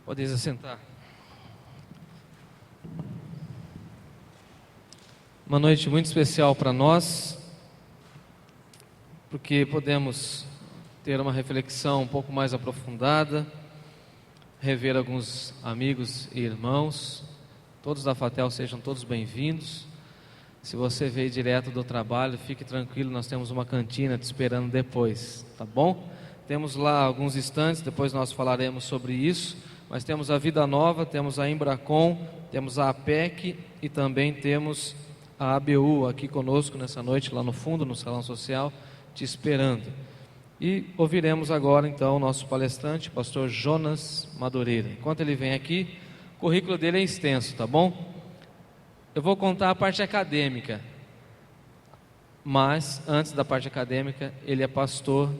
Podeis assentar. Uma noite muito especial para nós, porque podemos ter uma reflexão um pouco mais aprofundada, rever alguns amigos e irmãos. Todos da Fatel sejam todos bem-vindos. Se você veio direto do trabalho, fique tranquilo, nós temos uma cantina te esperando depois, tá bom? Temos lá alguns estantes, depois nós falaremos sobre isso, mas temos a Vida Nova, temos a Embracon, temos a APEC e também temos a ABU aqui conosco nessa noite, lá no fundo, no Salão Social, te esperando. E ouviremos agora então o nosso palestrante, pastor Jonas Madureira. Enquanto ele vem aqui, o currículo dele é extenso, tá bom? Eu vou contar a parte acadêmica, mas antes da parte acadêmica, ele é pastor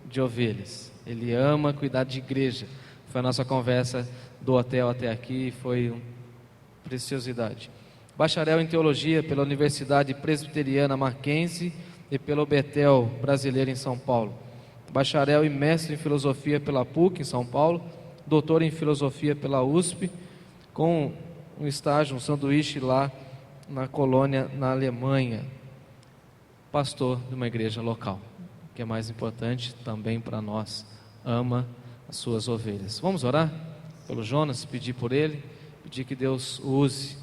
de ovelhas. Ele ama cuidar de igreja. Foi a nossa conversa do hotel até aqui, foi uma preciosidade. Bacharel em Teologia pela Universidade Presbiteriana Mackenzie e pelo Betel Brasileiro em São Paulo. Bacharel e mestre em Filosofia pela PUC em São Paulo. Doutor em Filosofia pela USP, com um estágio, um sanduíche lá na colônia, na Alemanha. Pastor de uma igreja local, que é mais importante também para nós, ama as suas ovelhas. Vamos orar pelo Jonas, pedir por ele, pedir que Deus o use.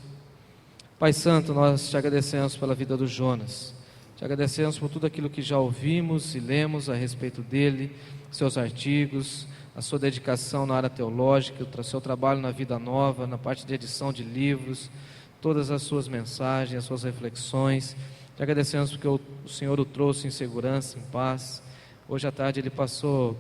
Pai Santo, nós te agradecemos pela vida do Jonas, te agradecemos por tudo aquilo que já ouvimos e lemos a respeito dele, seus artigos, a sua dedicação na área teológica, o seu trabalho na Vida Nova, na parte de edição de livros, todas as suas mensagens, as suas reflexões. Te agradecemos porque o Senhor o trouxe em segurança, em paz. Hoje à tarde ele passou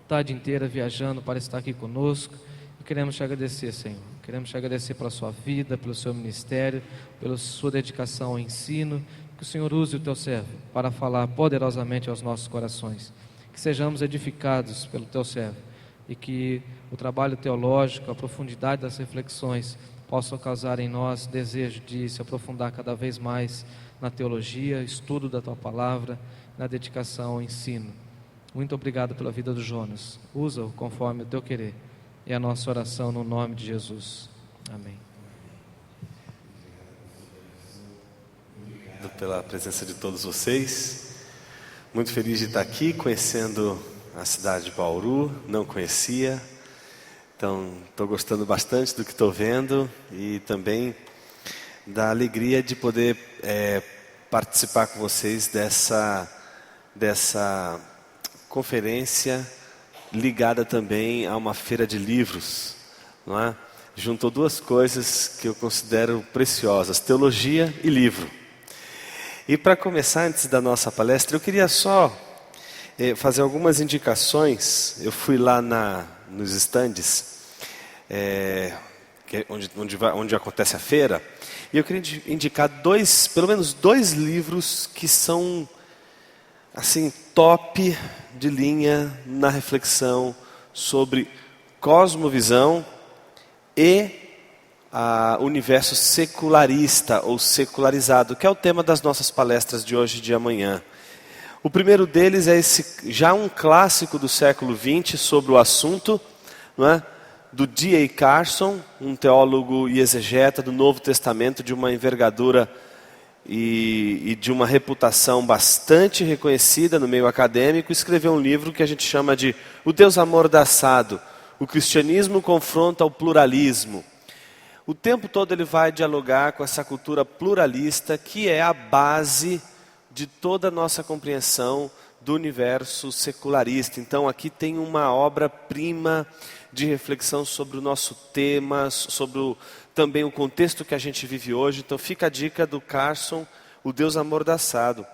a tarde inteira viajando para estar aqui conosco. E queremos te agradecer, Senhor. Queremos te agradecer pela sua vida, pelo seu ministério, pela sua dedicação ao ensino. Que o Senhor use o teu servo para falar poderosamente aos nossos corações. Que sejamos edificados pelo teu servo e que o trabalho teológico, a profundidade das reflexões possam causar em nós desejo de se aprofundar cada vez mais na teologia, estudo da tua palavra, na dedicação ao ensino. Muito obrigado pela vida do Jonas. Usa-o conforme o teu querer. É a nossa oração no nome de Jesus. Amém. Obrigado pela presença de todos vocês. Muito feliz de estar aqui, conhecendo a cidade de Bauru. Não conhecia. Então, estou gostando bastante do que estou vendo e também da alegria de poder participar com vocês dessa conferência ligada também a uma feira de livros, não é? Juntou duas coisas que eu considero preciosas: teologia e livro. E para começar, antes da nossa palestra, eu queria só fazer algumas indicações. Eu fui lá nos estandes, onde acontece a feira, e eu queria indicar pelo menos dois livros que são assim top de linha na reflexão sobre cosmovisão e universo secularista ou secularizado, que é o tema das nossas palestras de hoje e de amanhã. O primeiro deles é já um clássico do século XX sobre o assunto, não é? Do D.A. Carson, um teólogo e exegeta do Novo Testamento de uma envergadura e de uma reputação bastante reconhecida no meio acadêmico. Escreveu um livro que a gente chama de O Deus Amordaçado. O cristianismo confronta o pluralismo. O tempo todo ele vai dialogar com essa cultura pluralista que é a base de toda a nossa compreensão do universo secularista. Então aqui tem uma obra-prima de reflexão sobre o nosso tema, sobre também o contexto que a gente vive hoje. Então fica a dica do Carson, O Deus Amordaçado.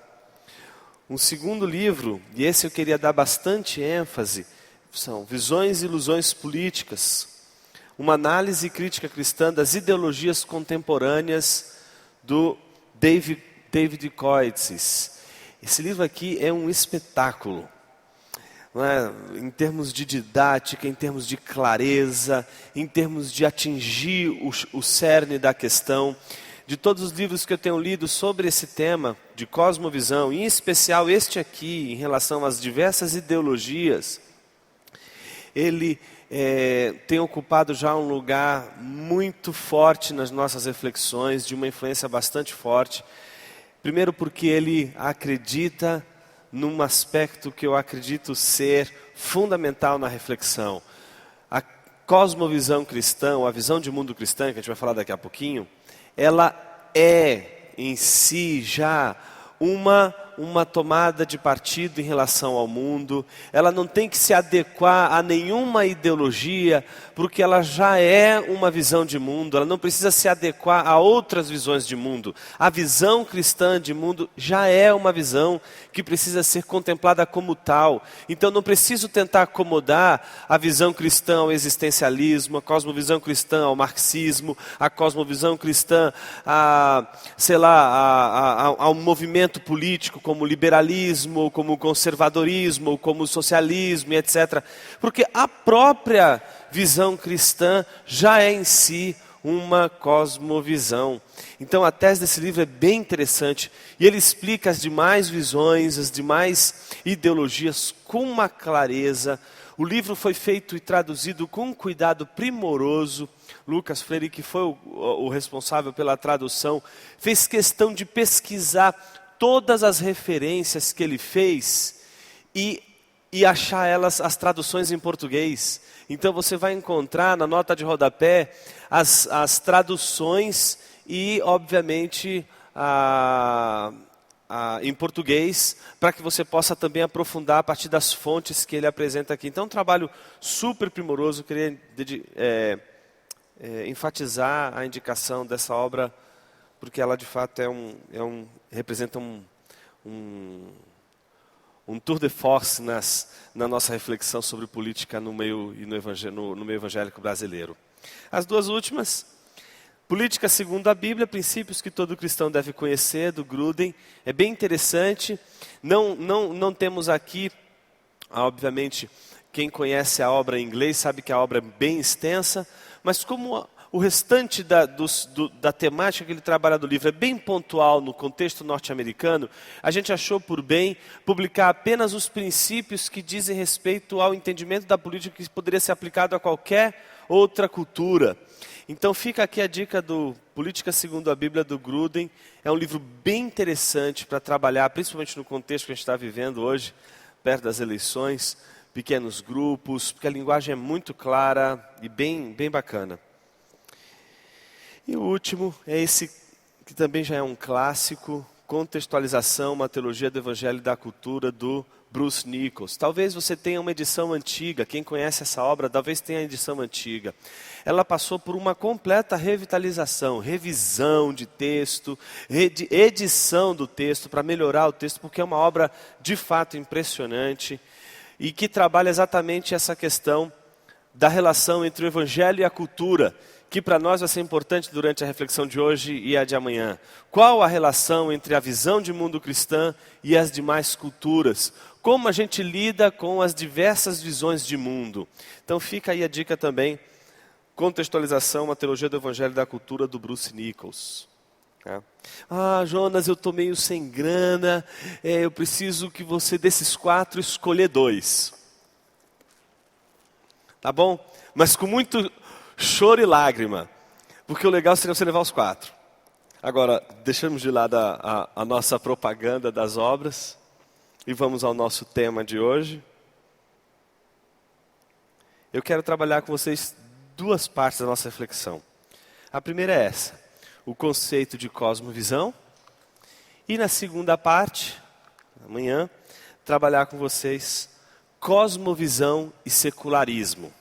Um segundo livro, e esse eu queria dar bastante ênfase, são Visões e Ilusões Políticas, uma análise crítica cristã das ideologias contemporâneas do David Coetzee. Esse livro aqui é um espetáculo, não é? Em termos de didática, em termos de clareza, em termos de atingir o cerne da questão. De todos os livros que eu tenho lido sobre esse tema de cosmovisão, em especial este aqui, em relação às diversas ideologias, ele tem ocupado já um lugar muito forte nas nossas reflexões, de uma influência bastante forte. Primeiro porque ele acredita num aspecto que eu acredito ser fundamental na reflexão. A cosmovisão cristã, ou a visão de mundo cristã, que a gente vai falar daqui a pouquinho, ela é em si já uma tomada de partido em relação ao mundo. Ela não tem que se adequar a nenhuma ideologia, porque ela já é uma visão de mundo. Ela não precisa se adequar a outras visões de mundo. A visão cristã de mundo já é uma visão que precisa ser contemplada como tal. Então não preciso tentar acomodar a visão cristã ao existencialismo, a cosmovisão cristã ao marxismo, a cosmovisão cristã ao movimento político como liberalismo, como conservadorismo, como socialismo, etc. Porque a própria visão cristã já é em si uma cosmovisão. Então a tese desse livro é bem interessante e ele explica as demais visões, as demais ideologias com uma clareza. O livro foi feito e traduzido com um cuidado primoroso. Lucas Freire, que foi o responsável pela tradução, fez questão de pesquisar todas as referências que ele fez e achar elas, as traduções em português. Então você vai encontrar na nota de rodapé as traduções e, obviamente, em português, para que você possa também aprofundar a partir das fontes que ele apresenta aqui. Então é um trabalho super primoroso. Eu queria enfatizar a indicação dessa obra, porque ela de fato representa um tour de force na nossa reflexão sobre política no meio evangélico brasileiro. As duas últimas, Política segundo a Bíblia, princípios que todo cristão deve conhecer, do Gruden. É bem interessante. Não temos aqui, obviamente, quem conhece a obra em inglês sabe que a obra é bem extensa, mas como o restante da temática que ele trabalha do livro é bem pontual no contexto norte-americano, a gente achou por bem publicar apenas os princípios que dizem respeito ao entendimento da política que poderia ser aplicado a qualquer outra cultura. Então fica aqui a dica do Política segundo a Bíblia, do Gruden. É um livro bem interessante para trabalhar, principalmente no contexto que a gente está vivendo hoje, perto das eleições, pequenos grupos, porque a linguagem é muito clara e bem bacana. E o último é esse, que também já é um clássico, Contextualização, uma teologia do Evangelho e da Cultura, do Bruce Nichols. Talvez você tenha uma edição antiga, quem conhece essa obra, talvez tenha a edição antiga. Ela passou por uma completa revitalização, revisão de texto, edição do texto, para melhorar o texto, porque é uma obra de fato impressionante, e que trabalha exatamente essa questão da relação entre o Evangelho e a cultura, que para nós vai ser importante durante a reflexão de hoje e a de amanhã. Qual a relação entre a visão de mundo cristã e as demais culturas? Como a gente lida com as diversas visões de mundo? Então fica aí a dica também, Contextualização, uma teologia do Evangelho e da Cultura, do Bruce Nichols. Jonas, eu estou meio sem grana, eu preciso que você, desses 4, escolher 2. Tá bom? Mas com muito choro e lágrima, porque o legal seria você levar os 4. Agora, deixamos de lado a nossa propaganda das obras e vamos ao nosso tema de hoje. Eu quero trabalhar com vocês 2 partes da nossa reflexão. A primeira é essa, o conceito de cosmovisão, e na segunda parte, amanhã, trabalhar com vocês cosmovisão e secularismo.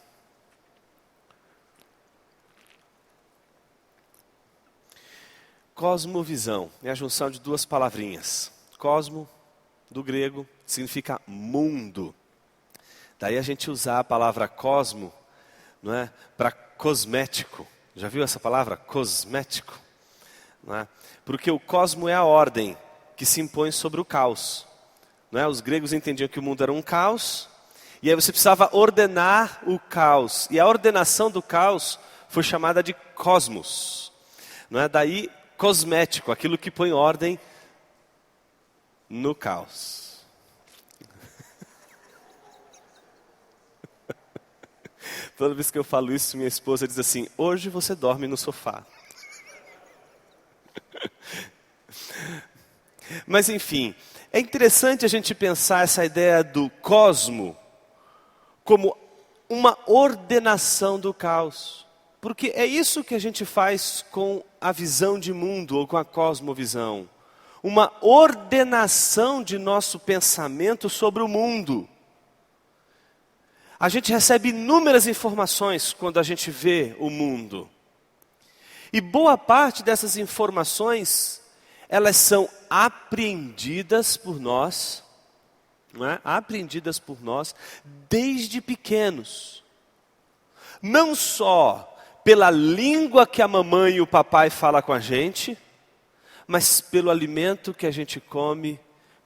Cosmovisão é a junção de 2 palavrinhas. Cosmo, do grego, significa mundo. Daí a gente usar a palavra cosmo, não é, para cosmético. Já viu essa palavra? Cosmético. Não é? Porque o cosmo é a ordem que se impõe sobre o caos. Não é? Os gregos entendiam que o mundo era um caos, e aí você precisava ordenar o caos. E a ordenação do caos foi chamada de cosmos. Não é? Daí cosmético, aquilo que põe ordem no caos. Toda vez que eu falo isso, minha esposa diz assim: hoje você dorme no sofá. Mas enfim, é interessante a gente pensar essa ideia do cosmo como uma ordenação do caos. Porque é isso que a gente faz com a visão de mundo ou com a cosmovisão. Uma ordenação de nosso pensamento sobre o mundo. A gente recebe inúmeras informações quando a gente vê o mundo. E boa parte dessas informações, elas são apreendidas por nós, não é? Apreendidas por nós desde pequenos. Não só pela língua que a mamãe e o papai falam com a gente, mas pelo alimento que a gente come,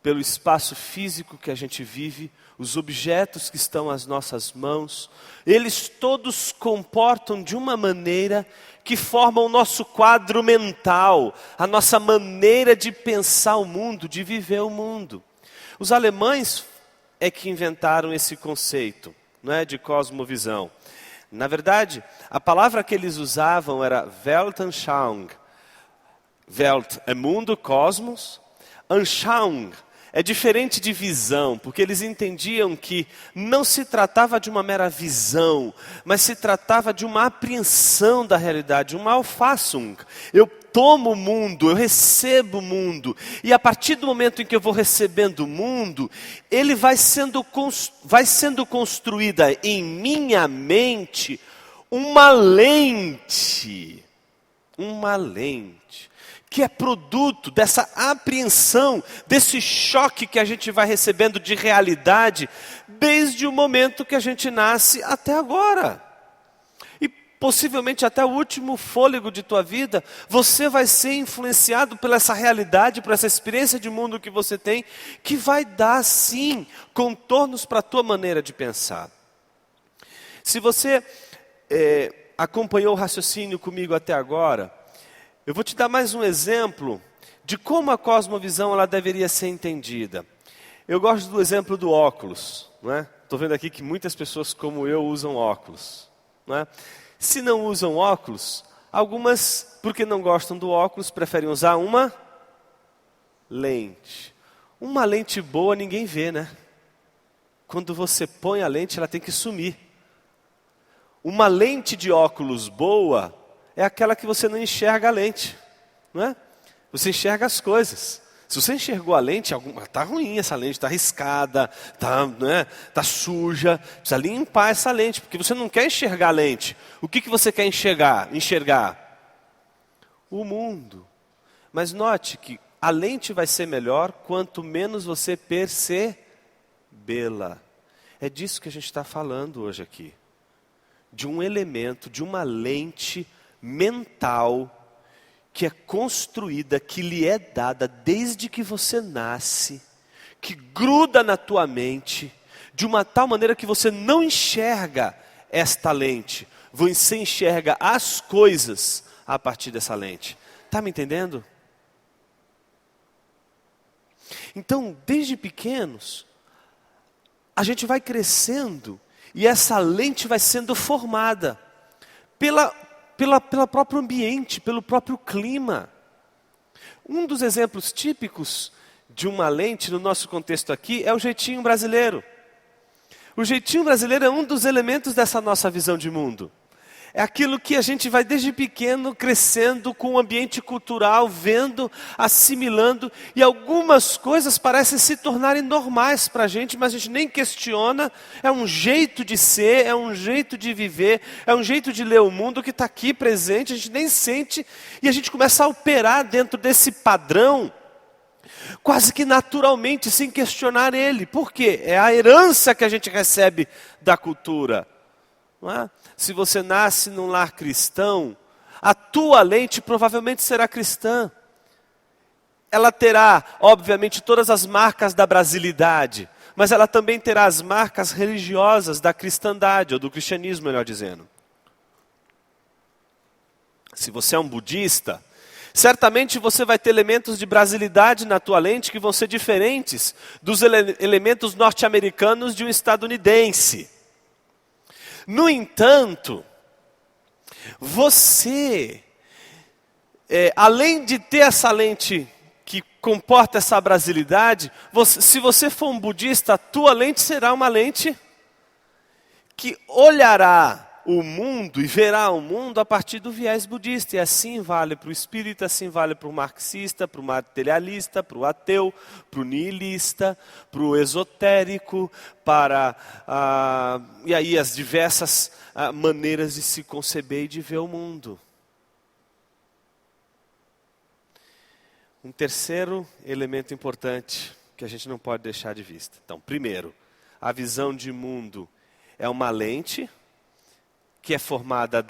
pelo espaço físico que a gente vive, os objetos que estão às nossas mãos, eles todos comportam de uma maneira que formam o nosso quadro mental, a nossa maneira de pensar o mundo, de viver o mundo. Os alemães é que inventaram esse conceito, não é, de cosmovisão. Na verdade, a palavra que eles usavam era Weltanschauung. Welt é mundo, cosmos. Anschauung é diferente de visão, porque eles entendiam que não se tratava de uma mera visão, mas se tratava de uma apreensão da realidade, uma Auffassung. Eu tomo o mundo, eu recebo o mundo, e a partir do momento em que eu vou recebendo o mundo, ele vai sendo construída em minha mente uma lente, que é produto dessa apreensão, desse choque que a gente vai recebendo de realidade, desde o momento que a gente nasce até agora. E possivelmente até o último fôlego de tua vida, você vai ser influenciado pela essa realidade, por essa experiência de mundo que você tem, que vai dar, sim, contornos para a tua maneira de pensar. Se você acompanhou o raciocínio comigo até agora, eu vou te dar mais um exemplo de como a cosmovisão ela deveria ser entendida. Eu gosto do exemplo do óculos, não é? Estou vendo aqui que muitas pessoas como eu usam óculos, não é? Se não usam óculos, algumas, porque não gostam do óculos, preferem usar uma lente. Uma lente boa ninguém vê, né? Quando você põe a lente, ela tem que sumir. Uma lente de óculos boa é aquela que você não enxerga a lente, não é? Você enxerga as coisas. Se você enxergou a lente, está ruim essa lente, está arriscada, tá suja. Precisa limpar essa lente, porque você não quer enxergar a lente. O que você quer enxergar? O mundo. Mas note que a lente vai ser melhor quanto menos você percebê-la. É disso que a gente está falando hoje aqui. De um elemento, de uma lente mental que é construída, que lhe é dada desde que você nasce, que gruda na tua mente, de uma tal maneira que você não enxerga esta lente, você enxerga as coisas a partir dessa lente. Está me entendendo? Então, desde pequenos, a gente vai crescendo e essa lente vai sendo formada pelo próprio ambiente, pelo próprio clima. Um dos exemplos típicos de uma lente no nosso contexto aqui é o jeitinho brasileiro. O jeitinho brasileiro é um dos elementos dessa nossa visão de mundo. É aquilo que a gente vai desde pequeno crescendo com o ambiente cultural, vendo, assimilando, e algumas coisas parecem se tornarem normais para a gente, mas a gente nem questiona. É um jeito de ser, é um jeito de viver, é um jeito de ler o mundo que está aqui presente, a gente nem sente, e a gente começa a operar dentro desse padrão, quase que naturalmente, sem questionar ele. Por quê? É a herança que a gente recebe da cultura. Não é? Se você nasce num lar cristão, a tua lente provavelmente será cristã. Ela terá, obviamente, todas as marcas da brasilidade, mas ela também terá as marcas religiosas da cristandade, ou do cristianismo, melhor dizendo. Se você é um budista, certamente você vai ter elementos de brasilidade na tua lente que vão ser diferentes dos elementos norte-americanos de um estadunidense. No entanto, você, além de ter essa lente que comporta essa brasilidade, se você for um budista, a tua lente será uma lente que olhará o mundo e verá o mundo a partir do viés budista. E assim vale para o espírita, assim vale para o marxista, para o materialista, para o ateu, para o nihilista, para o esotérico, e aí as diversas maneiras de se conceber e de ver o mundo. Um terceiro elemento importante que a gente não pode deixar de vista. Então, primeiro, a visão de mundo é uma lente que é formada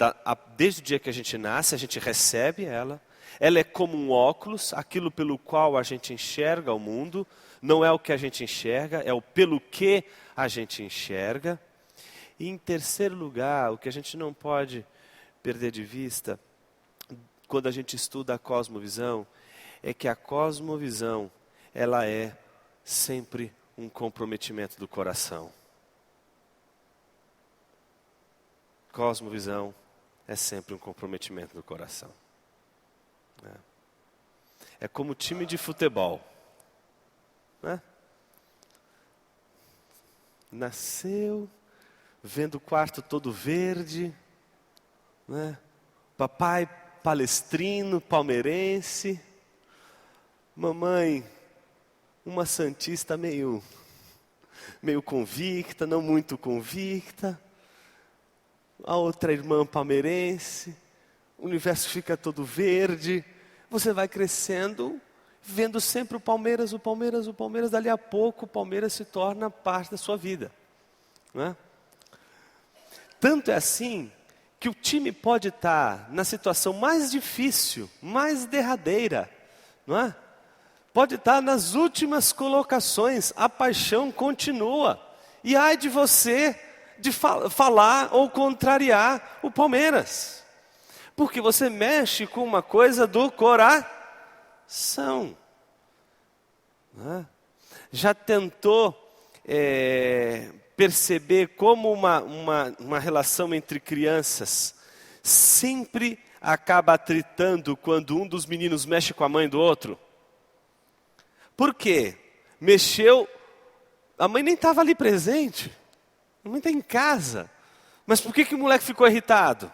desde o dia que a gente nasce, a gente recebe ela. Ela é como um óculos, aquilo pelo qual a gente enxerga o mundo. Não é o que a gente enxerga, é o pelo que a gente enxerga. E em terceiro lugar, o que a gente não pode perder de vista, quando a gente estuda a cosmovisão, é que a cosmovisão, ela é sempre um comprometimento do coração. Cosmovisão é sempre um comprometimento do coração. É como time de futebol. Né? Nasceu, vendo o quarto todo verde, né? Papai palestrino, palmeirense, mamãe, uma santista meio convicta, não muito convicta, a outra irmã palmeirense, o universo fica todo verde, você vai crescendo, vendo sempre o Palmeiras, dali a pouco o Palmeiras se torna parte da sua vida. Não é? Tanto é assim que o time pode estar na situação mais difícil, mais derradeira, não é? Pode estar nas últimas colocações, a paixão continua. E ai de você de falar ou contrariar o Palmeiras. Porque você mexe com uma coisa do coração. Né? Já tentou perceber como uma relação entre crianças sempre acaba atritando quando um dos meninos mexe com a mãe do outro? Por quê? Mexeu, a mãe nem estava ali presente. A mãe está em casa. Mas por que o moleque ficou irritado?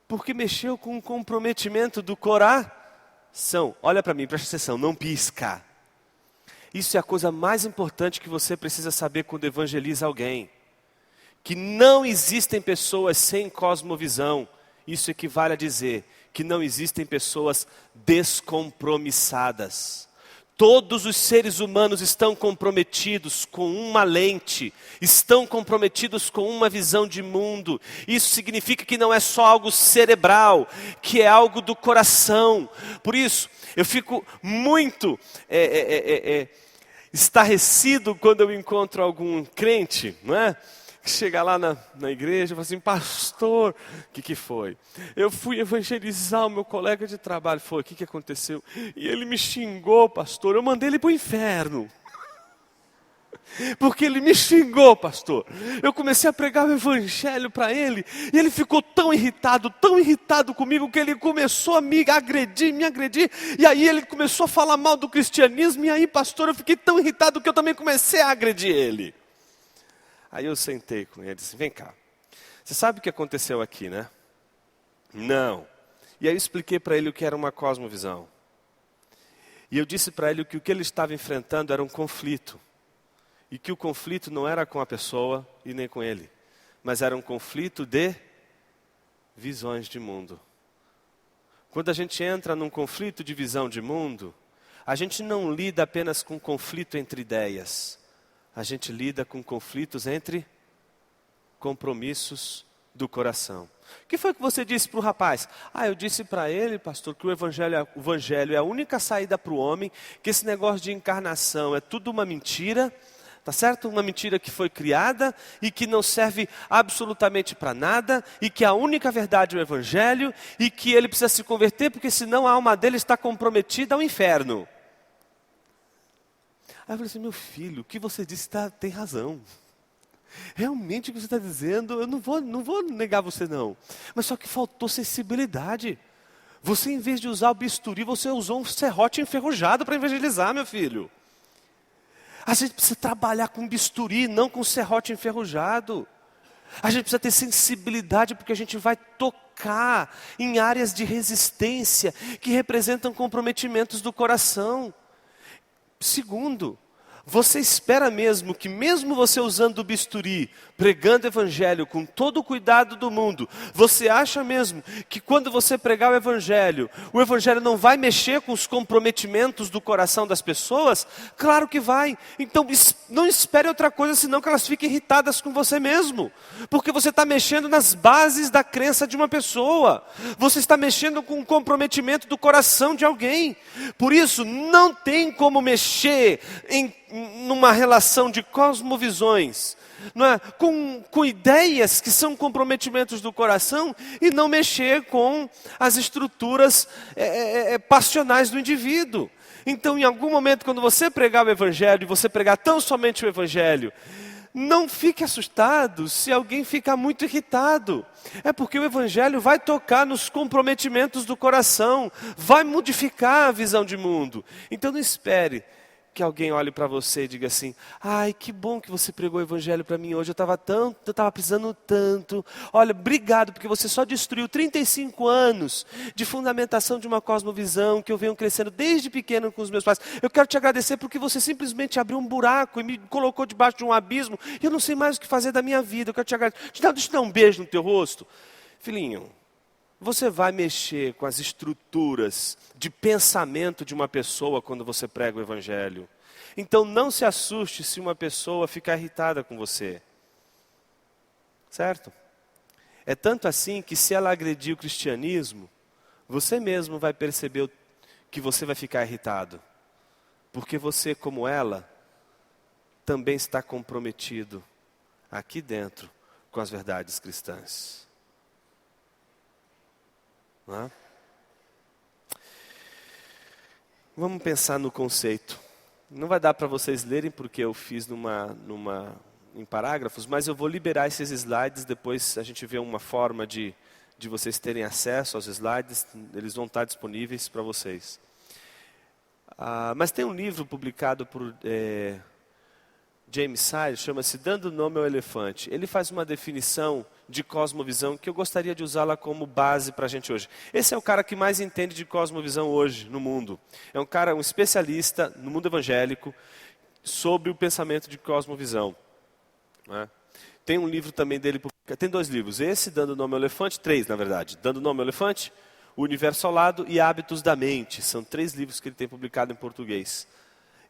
Porque mexeu com um comprometimento do coração. Olha para mim, presta atenção, não pisca. Isso é a coisa mais importante que você precisa saber quando evangeliza alguém. Que não existem pessoas sem cosmovisão. Isso equivale a dizer que não existem pessoas descompromissadas. Todos os seres humanos estão comprometidos com uma lente, estão comprometidos com uma visão de mundo. Isso significa que não é só algo cerebral, que é algo do coração. Por isso, eu fico muito estarrecido quando eu encontro algum crente, não é? Que chega lá na igreja e fala assim, pastor, o que foi? Eu fui evangelizar o meu colega de trabalho. Foi, o que aconteceu? E ele me xingou, pastor, eu mandei ele para o inferno. Porque ele me xingou, pastor. Eu comecei a pregar o evangelho para ele, e ele ficou tão irritado comigo, que ele começou a me agredir, e aí ele começou a falar mal do cristianismo, e aí, pastor, eu fiquei tão irritado que eu também comecei a agredir ele. Aí eu sentei com ele e disse, vem cá, você sabe o que aconteceu aqui, né? Não. E aí eu expliquei para ele o que era uma cosmovisão. E eu disse para ele que o que ele estava enfrentando era um conflito. E que o conflito não era com a pessoa e nem com ele, mas era um conflito de visões de mundo. Quando a gente entra num conflito de visão de mundo, a gente não lida apenas com conflito entre ideias. A gente lida com conflitos entre compromissos do coração. O que foi que você disse para o rapaz? Eu disse para ele, pastor, que o evangelho é a única saída para o homem, que esse negócio de encarnação é tudo uma mentira, tá certo? Uma mentira que foi criada e que não serve absolutamente para nada, e que a única verdade é o evangelho, e que ele precisa se converter, porque senão a alma dele está comprometida ao inferno. Aí eu falei assim, meu filho, o que você disse tem razão. realmente o que você está dizendo, eu não vou negar você não. Mas só que faltou sensibilidade. Você, em vez de usar o bisturi, você usou um serrote enferrujado para evangelizar, meu filho. A gente precisa trabalhar com bisturi, não com serrote enferrujado. A gente precisa ter sensibilidade, porque a gente vai tocar em áreas de resistência que representam comprometimentos do coração. Segundo, você espera mesmo que, mesmo você usando o bisturi, pregando o evangelho com todo o cuidado do mundo, você acha mesmo que quando você pregar o evangelho não vai mexer com os comprometimentos do coração das pessoas? Claro que vai. Então não espere outra coisa senão que elas fiquem irritadas com você mesmo, porque você está mexendo nas bases da crença de uma pessoa, você está mexendo com o comprometimento do coração de alguém. Por isso, não tem como mexer numa relação de cosmovisões, não é? com ideias que são comprometimentos do coração, e não mexer com as estruturas passionais do indivíduo. Então, em algum momento, quando você pregar o evangelho, e você pregar tão somente o evangelho, não fique assustado se alguém ficar muito irritado. É porque o evangelho vai tocar nos comprometimentos do coração, vai modificar a visão de mundo. Então não espere que alguém olhe para você e diga assim: ai, que bom que você pregou o evangelho para mim hoje, eu estava precisando tanto. Olha, obrigado, porque você só destruiu 35 anos de fundamentação de uma cosmovisão que eu venho crescendo desde pequeno com os meus pais. Eu quero te agradecer porque você simplesmente abriu um buraco e me colocou debaixo de um abismo, e eu não sei mais o que fazer da minha vida. Eu quero te agradecer. Deixa eu dar um beijo no teu rosto. Filhinho, você vai mexer com as estruturas de pensamento de uma pessoa quando você prega o evangelho. Então não se assuste se uma pessoa ficar irritada com você. Certo? É tanto assim que, se ela agredir o cristianismo, você mesmo vai perceber que você vai ficar irritado. Porque você, como ela, também está comprometido aqui dentro com as verdades cristãs. Não é? Vamos pensar no conceito. Não vai dar para vocês lerem porque eu fiz em parágrafos, mas eu vou liberar esses slides, depois a gente vê uma forma de vocês terem acesso aos slides, eles vão estar disponíveis para vocês. Mas tem um livro publicado por James Sire, chama-se Dando Nome ao Elefante. Ele faz uma definição de cosmovisão que eu gostaria de usá-la como base para a gente hoje. Esse é o cara que mais entende de cosmovisão hoje no mundo. É um especialista no mundo evangélico sobre o pensamento de cosmovisão. Né? Tem um livro também dele, tem 2 livros. Esse, Dando Nome ao Elefante, 3 na verdade. Dando Nome ao Elefante, O Universo ao Lado e Hábitos da Mente. São 3 livros que ele tem publicado em português.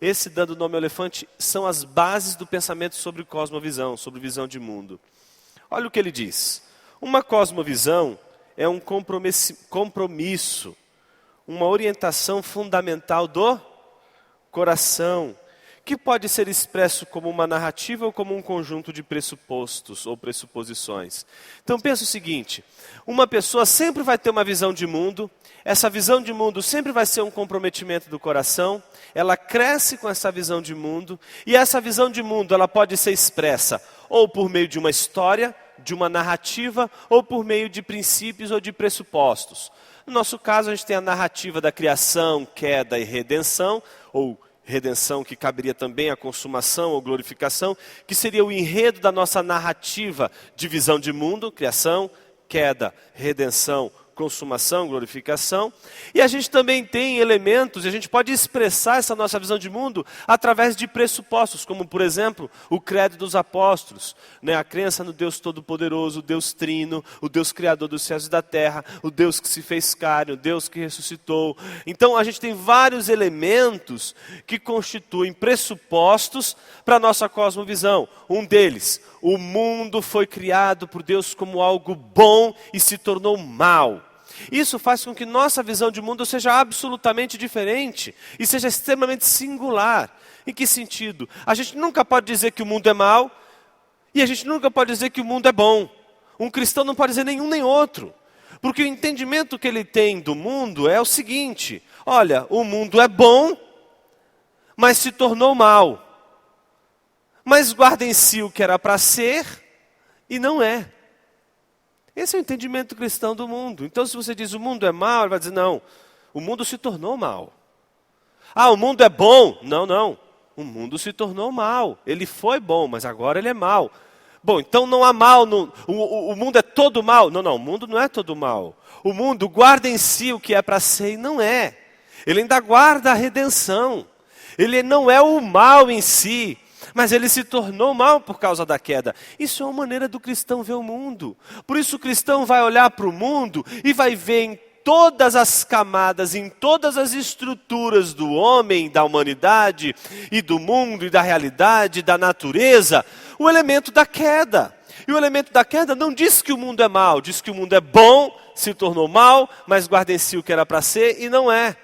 Esse, Dando Nome ao Elefante, são as bases do pensamento sobre cosmovisão, sobre visão de mundo. Olha o que ele diz. Uma cosmovisão é um compromisso, uma orientação fundamental do coração, que pode ser expresso como uma narrativa ou como um conjunto de pressupostos ou pressuposições. Então pensa o seguinte: uma pessoa sempre vai ter uma visão de mundo, essa visão de mundo sempre vai ser um comprometimento do coração, ela cresce com essa visão de mundo, e essa visão de mundo ela pode ser expressa ou por meio de uma história, de uma narrativa, ou por meio de princípios ou de pressupostos. No nosso caso, a gente tem a narrativa da criação, queda e redenção, ou redenção que caberia também a consumação ou glorificação, que seria o enredo da nossa narrativa de visão de mundo: criação, queda, redenção, consumação, glorificação. E a gente também tem elementos, e a gente pode expressar essa nossa visão de mundo através de pressupostos, como por exemplo, o credo dos apóstolos, né? A crença no Deus Todo-Poderoso, o Deus Trino, o Deus Criador dos céus e da terra, o Deus que se fez carne, o Deus que ressuscitou. Então a gente tem vários elementos que constituem pressupostos para a nossa cosmovisão. Um deles: o mundo foi criado por Deus como algo bom e se tornou mal. Isso faz com que nossa visão de mundo seja absolutamente diferente e seja extremamente singular. Em que sentido? A gente nunca pode dizer que o mundo é mau e a gente nunca pode dizer que o mundo é bom. Um cristão não pode dizer nenhum nem outro, porque o entendimento que ele tem do mundo é o seguinte: olha, o mundo é bom, mas se tornou mal. mas guarda em si o que era para ser e não é. Esse é o entendimento cristão do mundo. Então, se você diz o mundo é mau, ele vai dizer não, o mundo se tornou mau. Ah, o mundo é bom? Não, não. O mundo se tornou mau. Ele foi bom, mas agora ele é mau. Bom, então não há mal, o mundo é todo mal? Não, não, o mundo não é todo mal. O mundo guarda em si o que é para ser e não é. Ele ainda guarda a redenção. Ele não é o mal em si, mas ele se tornou mal por causa da queda. Isso é uma maneira do cristão ver o mundo. Por isso o cristão vai olhar para o mundo e vai ver em todas as camadas, em todas as estruturas do homem, da humanidade e do mundo e da realidade, da natureza, o elemento da queda. E o elemento da queda não diz que o mundo é mau, diz que o mundo é bom, se tornou mal, mas guarda em si o que era para ser e não é.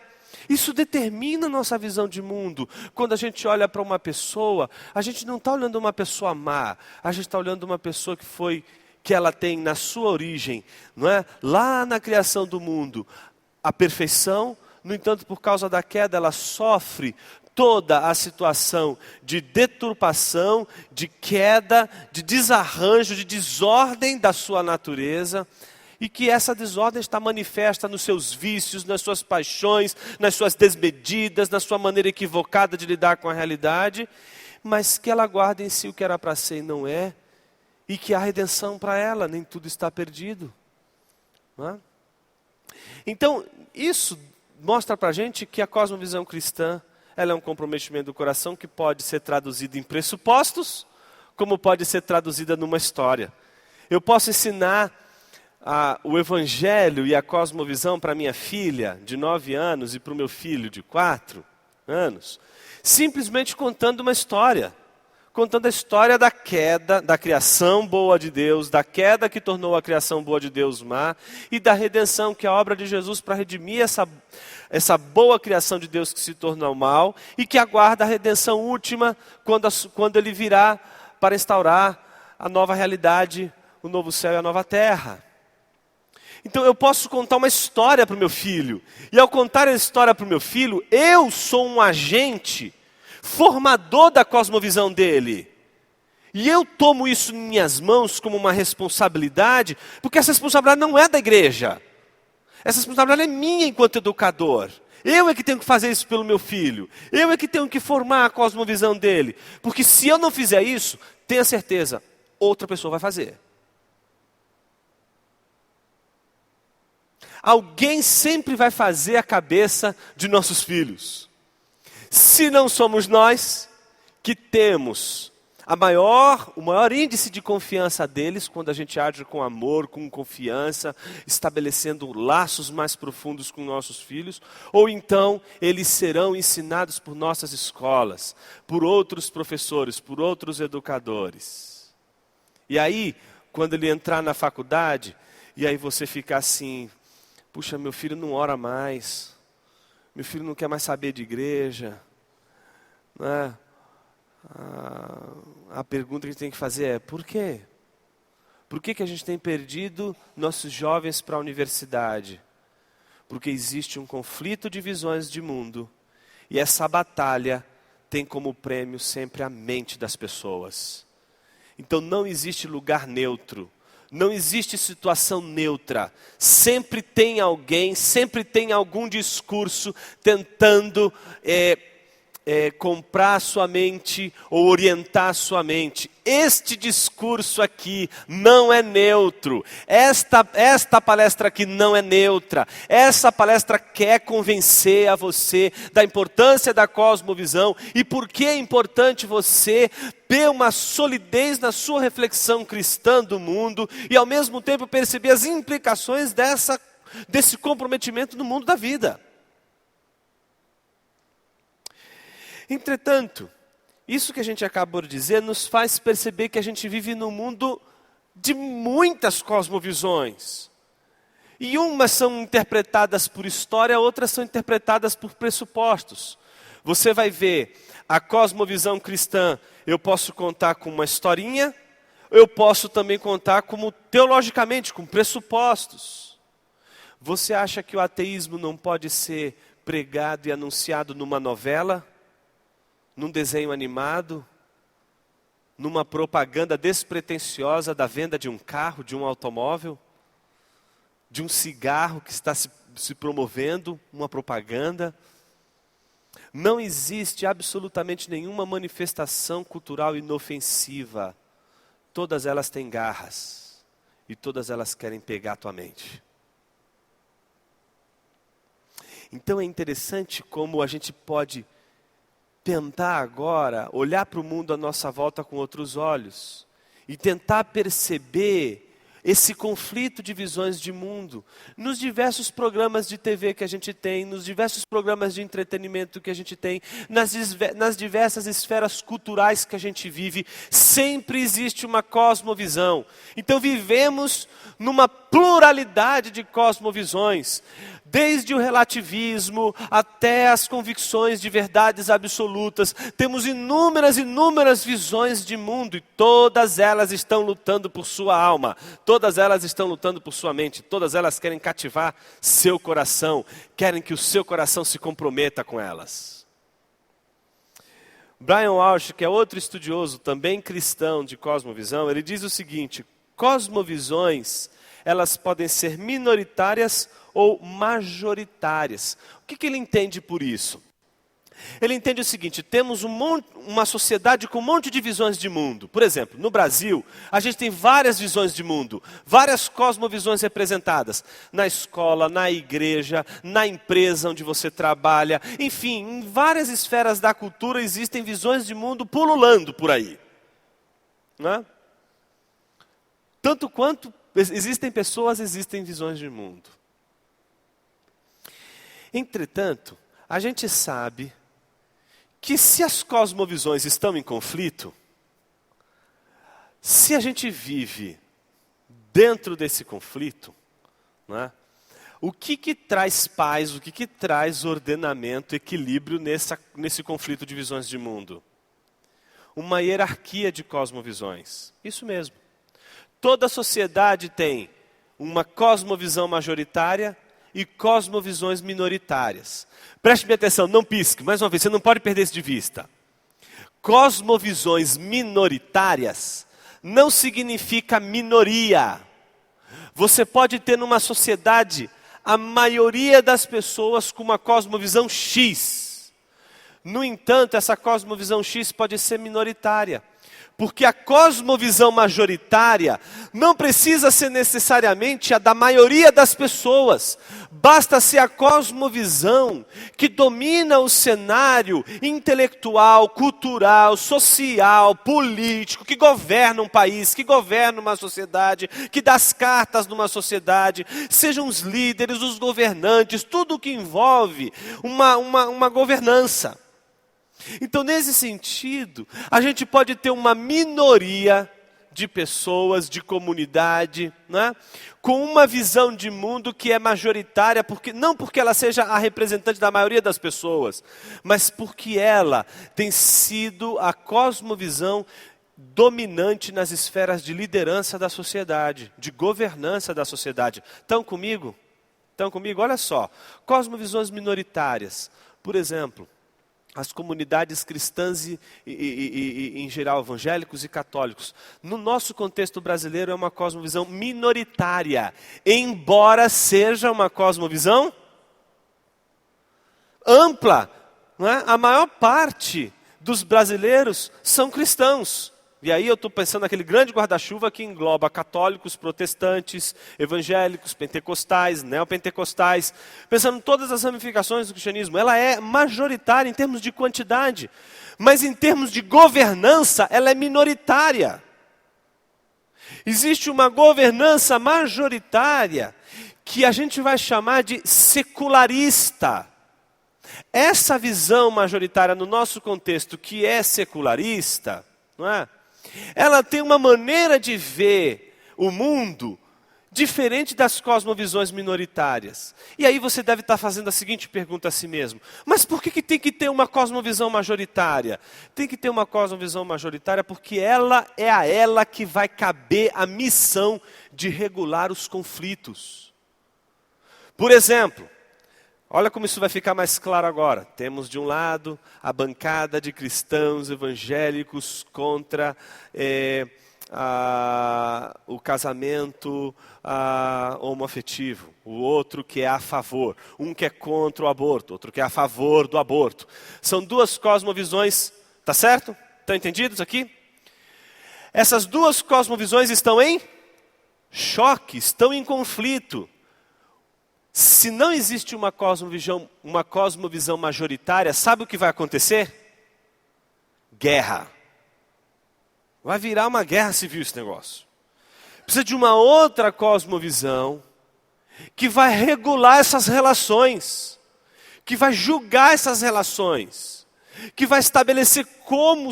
Isso determina a nossa visão de mundo. Quando a gente olha para uma pessoa, a gente não está olhando uma pessoa má, a gente está olhando uma pessoa que ela tem na sua origem, não é? Lá na criação do mundo, a perfeição. No entanto, por causa da queda, ela sofre toda a situação de deturpação, de queda, de desarranjo, de desordem da sua natureza. E que essa desordem está manifesta nos seus vícios, nas suas paixões, nas suas desmedidas, na sua maneira equivocada de lidar com a realidade, mas que ela guarda em si o que era para ser e não é, e que há redenção para ela, nem tudo está perdido. Não é? Então, isso mostra para a gente que a cosmovisão cristã, ela é um comprometimento do coração que pode ser traduzido em pressupostos, como pode ser traduzida numa história. Eu posso ensinar o evangelho e a cosmovisão para minha filha de 9 anos e para o meu filho de 4 anos, simplesmente contando uma história. Contando a história da queda, da criação boa de Deus, da queda que tornou a criação boa de Deus má, e da redenção, que é a obra de Jesus para redimir essa boa criação de Deus que se tornou mal, e que aguarda a redenção última, quando ele virá para instaurar a nova realidade, o novo céu e a nova terra. Então eu posso contar uma história para o meu filho, e ao contar a história para o meu filho, eu sou um agente formador da cosmovisão dele. E eu tomo isso em minhas mãos como uma responsabilidade, porque essa responsabilidade não é da igreja. Essa responsabilidade é minha enquanto educador. Eu é que tenho que fazer isso pelo meu filho. Eu é que tenho que formar a cosmovisão dele. Porque se eu não fizer isso, tenha certeza, outra pessoa vai fazer. Alguém sempre vai fazer a cabeça de nossos filhos. Se não somos nós que temos o maior índice de confiança deles, quando a gente age com amor, com confiança, estabelecendo laços mais profundos com nossos filhos, ou então eles serão ensinados por nossas escolas, por outros professores, por outros educadores. E aí, quando ele entrar na faculdade, e aí você ficar assim, puxa, meu filho não ora mais, meu filho não quer mais saber de igreja, né? A pergunta que a gente tem que fazer é, por quê? Por que a gente tem perdido nossos jovens para a universidade? Porque existe um conflito de visões de mundo, e essa batalha tem como prêmio sempre a mente das pessoas. Então não existe lugar neutro. Não existe situação neutra. Sempre tem alguém, sempre tem algum discurso tentando comprar a sua mente ou orientar a sua mente. Este discurso aqui não é neutro. Esta palestra aqui não é neutra. Essa palestra quer convencer a você da importância da cosmovisão e por que é importante você ter uma solidez na sua reflexão cristã do mundo e ao mesmo tempo perceber as implicações desse comprometimento no mundo da vida. Entretanto, isso que a gente acabou de dizer nos faz perceber que a gente vive num mundo de muitas cosmovisões. E umas são interpretadas por história, outras são interpretadas por pressupostos. Você vai ver a cosmovisão cristã, eu posso contar com uma historinha, eu posso também contar como teologicamente, com pressupostos. Você acha que o ateísmo não pode ser pregado e anunciado numa novela? Num desenho animado, numa propaganda despretensiosa da venda de um carro, de um automóvel, de um cigarro que está se promovendo, uma propaganda. Não existe absolutamente nenhuma manifestação cultural inofensiva. Todas elas têm garras e todas elas querem pegar a tua mente. Então é interessante como a gente pode tentar agora olhar para o mundo à nossa volta com outros olhos e tentar perceber esse conflito de visões de mundo nos diversos programas de TV que a gente tem, nos diversos programas de entretenimento que a gente tem, nas diversas esferas culturais que a gente vive, sempre existe uma cosmovisão. Então vivemos numa pluralidade de cosmovisões, desde o relativismo até as convicções de verdades absolutas. Temos inúmeras visões de mundo e todas elas estão lutando por sua alma, todas elas estão lutando por sua mente, todas elas querem cativar seu coração, querem que o seu coração se comprometa com elas. Brian Walsh, que é outro estudioso, também cristão de cosmovisão, ele diz o seguinte: cosmovisões, elas podem ser minoritárias ou majoritárias. O que ele entende por isso? Ele entende o seguinte: temos uma sociedade com um monte de visões de mundo. Por exemplo, no Brasil, a gente tem várias visões de mundo, várias cosmovisões representadas. Na escola, na igreja, na empresa onde você trabalha. Enfim, em várias esferas da cultura existem visões de mundo pululando por aí. Não é? Tanto quanto existem pessoas, existem visões de mundo. Entretanto, a gente sabe que se as cosmovisões estão em conflito, se a gente vive dentro desse conflito, não é? O que traz paz, o que traz ordenamento, equilíbrio nesse conflito de visões de mundo? Uma hierarquia de cosmovisões. Isso mesmo. Toda sociedade tem uma cosmovisão majoritária e cosmovisões minoritárias. Preste bem atenção, não pisque, mais uma vez, você não pode perder isso de vista. Cosmovisões minoritárias não significa minoria. Você pode ter numa sociedade a maioria das pessoas com uma cosmovisão X. No entanto, essa cosmovisão X pode ser minoritária. Porque a cosmovisão majoritária não precisa ser necessariamente a da maioria das pessoas. Basta ser a cosmovisão que domina o cenário intelectual, cultural, social, político, que governa um país, que governa uma sociedade, que dá as cartas numa sociedade, sejam os líderes, os governantes, tudo o que envolve uma governança. Então, nesse sentido, a gente pode ter uma minoria de pessoas, de comunidade, né, com uma visão de mundo que é majoritária, não porque ela seja a representante da maioria das pessoas, mas porque ela tem sido a cosmovisão dominante nas esferas de liderança da sociedade, de governança da sociedade. Estão comigo? Estão comigo? Olha só, cosmovisões minoritárias, por exemplo, as comunidades cristãs e, em geral, evangélicos e católicos. No nosso contexto brasileiro é uma cosmovisão minoritária, embora seja uma cosmovisão ampla. Não é? A maior parte dos brasileiros são cristãos. E aí eu estou pensando naquele grande guarda-chuva que engloba católicos, protestantes, evangélicos, pentecostais, neopentecostais, pensando em todas as ramificações do cristianismo. Ela é majoritária em termos de quantidade, mas em termos de governança, ela é minoritária. Existe uma governança majoritária que a gente vai chamar de secularista. Essa visão majoritária no nosso contexto, que é secularista, não é? Ela tem uma maneira de ver o mundo diferente das cosmovisões minoritárias. E aí você deve estar fazendo a seguinte pergunta a si mesmo: mas por que tem que ter uma cosmovisão majoritária? Tem que ter uma cosmovisão majoritária porque ela é a ela que vai caber a missão de regular os conflitos. Por exemplo, Olha como isso vai ficar mais claro agora. Temos de um lado a bancada de cristãos evangélicos contra o casamento homoafetivo. O outro que é a favor. Um que é contra o aborto, outro que é a favor do aborto. São duas cosmovisões, tá certo? Estão entendidos aqui? Essas duas cosmovisões estão em choque, estão em conflito. Se não existe uma cosmovisão majoritária, sabe o que vai acontecer? Guerra. Vai virar uma guerra civil esse negócio. Precisa de uma outra cosmovisão que vai regular essas relações, que vai julgar essas relações, que vai estabelecer como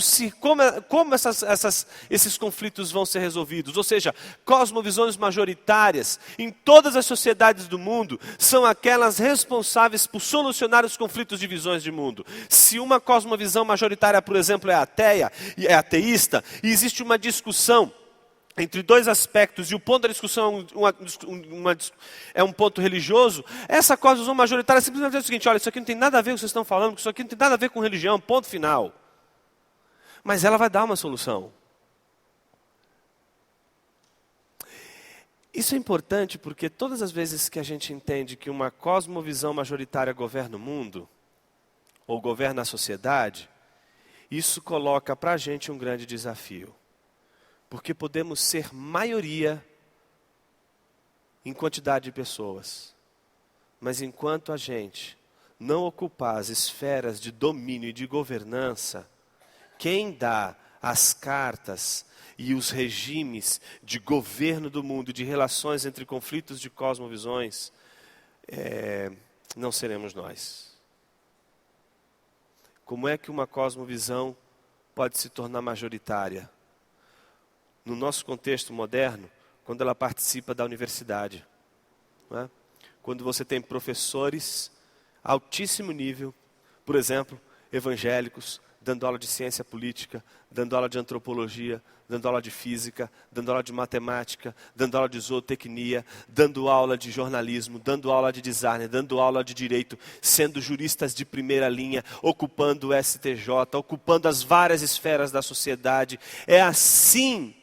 esses conflitos vão ser resolvidos. Ou seja, cosmovisões majoritárias em todas as sociedades do mundo são aquelas responsáveis por solucionar os conflitos de visões de mundo. Se uma cosmovisão majoritária, por exemplo, é ateísta, e existe uma discussão entre dois aspectos, e o ponto da discussão é um ponto religioso, essa cosmovisão majoritária simplesmente diz o seguinte: olha, isso aqui não tem nada a ver com o que vocês estão falando, isso aqui não tem nada a ver com religião, ponto final. Mas ela vai dar uma solução. Isso é importante porque todas as vezes que a gente entende que uma cosmovisão majoritária governa o mundo, ou governa a sociedade, isso coloca para a gente um grande desafio. Porque podemos ser maioria em quantidade de pessoas. Mas enquanto a gente não ocupar as esferas de domínio e de governança, quem dá as cartas e os regimes de governo do mundo, de relações entre conflitos de cosmovisões, não seremos nós. Como é que uma cosmovisão pode se tornar majoritária? No nosso contexto moderno, quando ela participa da universidade. Não é? Quando você tem professores altíssimo nível, por exemplo, evangélicos, dando aula de ciência política, dando aula de antropologia, dando aula de física, dando aula de matemática, dando aula de zootecnia, dando aula de jornalismo, dando aula de design, dando aula de direito, sendo juristas de primeira linha, ocupando o STJ, ocupando as várias esferas da sociedade. É assim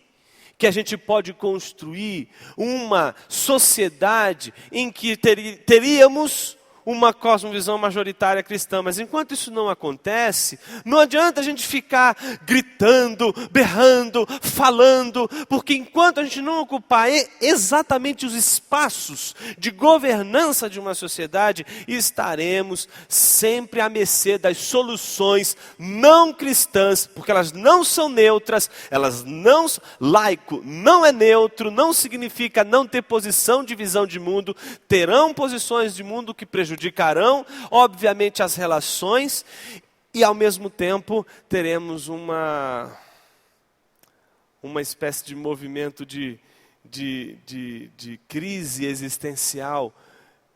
que a gente pode construir uma sociedade em que teríamos uma cosmovisão majoritária cristã. Mas enquanto isso não acontece, não adianta a gente ficar gritando, berrando, falando, porque enquanto a gente não ocupar exatamente os espaços de governança de uma sociedade, estaremos sempre à mercê das soluções não cristãs, porque elas não são neutras, laico não é neutro, não significa não ter posição de visão de mundo, terão posições de mundo que prejudicarão, obviamente, as relações, e ao mesmo tempo teremos uma espécie de movimento de crise existencial.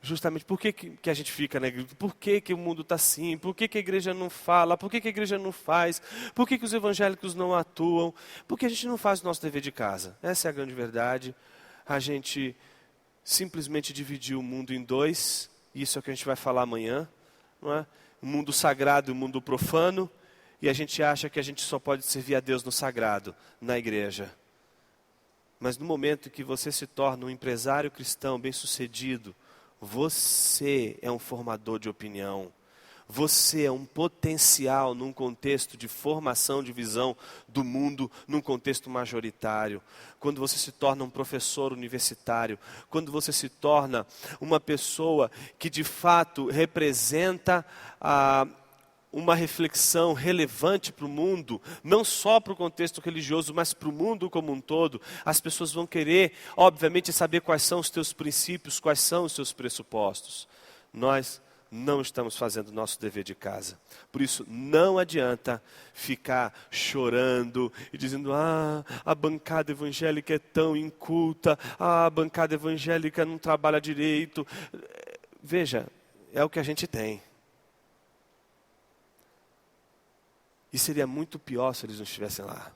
Justamente, por que a gente fica na igreja? Por que o mundo está assim? Por que a igreja não fala? Por que a igreja não faz? Por que os evangélicos não atuam? Porque a gente não faz o nosso dever de casa. Essa é a grande verdade. A gente simplesmente dividiu o mundo em dois. Isso é o que a gente vai falar amanhã, não é? O mundo sagrado e o mundo profano, e a gente acha que a gente só pode servir a Deus no sagrado, na igreja. Mas no momento em que você se torna um empresário cristão bem-sucedido, você é um formador de opinião. Você é um potencial num contexto de formação de visão do mundo, num contexto majoritário. Quando você se torna um professor universitário, quando você se torna uma pessoa que de fato representa uma reflexão relevante para o mundo, não só para o contexto religioso, mas para o mundo como um todo, as pessoas vão querer, obviamente, saber quais são os teus princípios, quais são os seus pressupostos. Nós não estamos fazendo o nosso dever de casa. Por isso, não adianta ficar chorando e dizendo: a bancada evangélica é tão inculta, a bancada evangélica não trabalha direito. Veja, é o que a gente tem. E seria muito pior se eles não estivessem lá.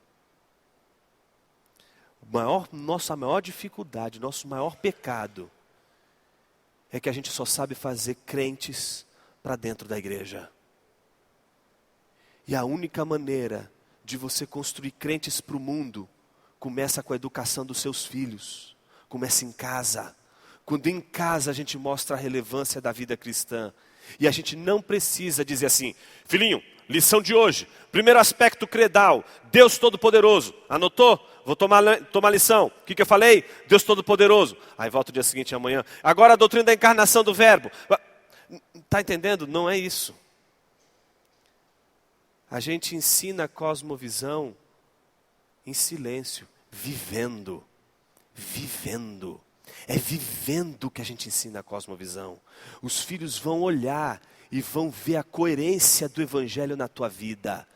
Nossa maior dificuldade, nosso maior pecado é que a gente só sabe fazer crentes para dentro da igreja. E a única maneira de você construir crentes para o mundo começa com a educação dos seus filhos. Começa em casa. Quando em casa a gente mostra a relevância da vida cristã. E a gente não precisa dizer assim: filhinho, lição de hoje, primeiro aspecto credal, Deus Todo-Poderoso. Anotou? Vou tomar lição. O que eu falei? Deus Todo-Poderoso. Aí volta o dia seguinte amanhã. Agora a doutrina da encarnação do verbo. Está entendendo? Não é isso. A gente ensina a cosmovisão em silêncio, vivendo. Vivendo. É vivendo que a gente ensina a cosmovisão. Os filhos vão olhar e vão ver a coerência do evangelho na tua vida.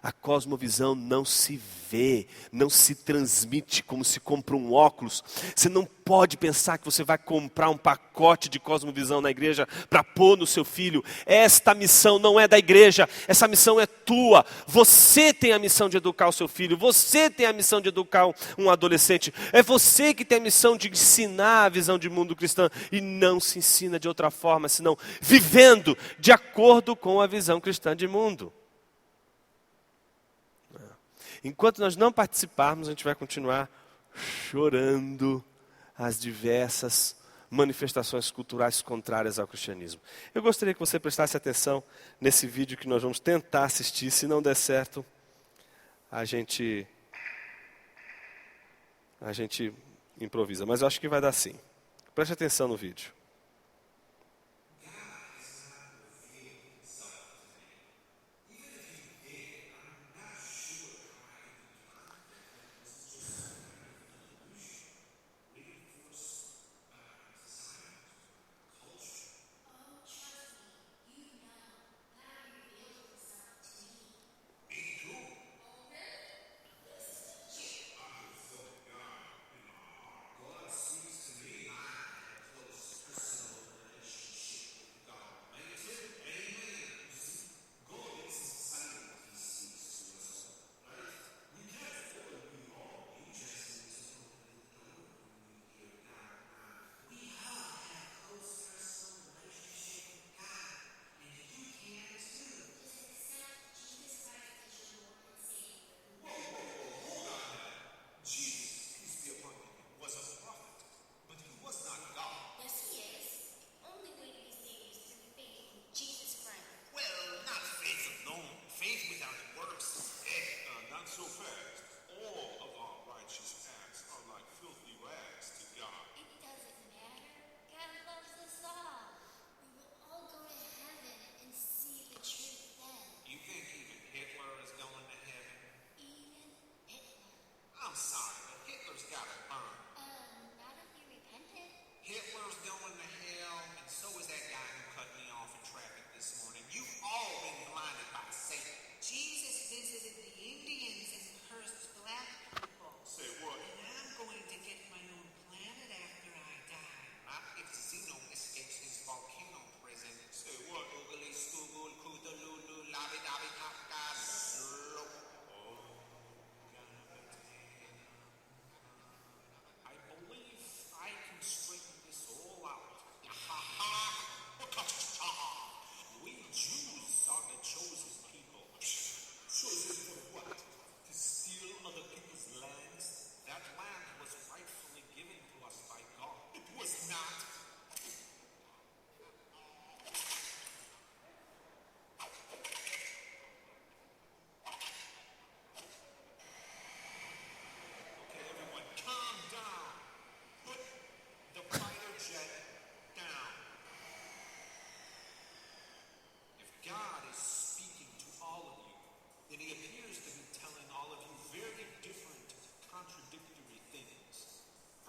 A cosmovisão não se vê, não se transmite como se compra um óculos. Você não pode pensar que você vai comprar um pacote de cosmovisão na igreja para pôr no seu filho. Esta missão não é da igreja, essa missão é tua. Você tem a missão de educar o seu filho, você tem a missão de educar um adolescente. É você que tem a missão de ensinar a visão de mundo cristã. E não se ensina de outra forma, senão vivendo de acordo com a visão cristã de mundo. Enquanto nós não participarmos, a gente vai continuar chorando as diversas manifestações culturais contrárias ao cristianismo. Eu gostaria que você prestasse atenção nesse vídeo que nós vamos tentar assistir. Se não der certo, a gente improvisa. Mas eu acho que vai dar sim. Preste atenção no vídeo.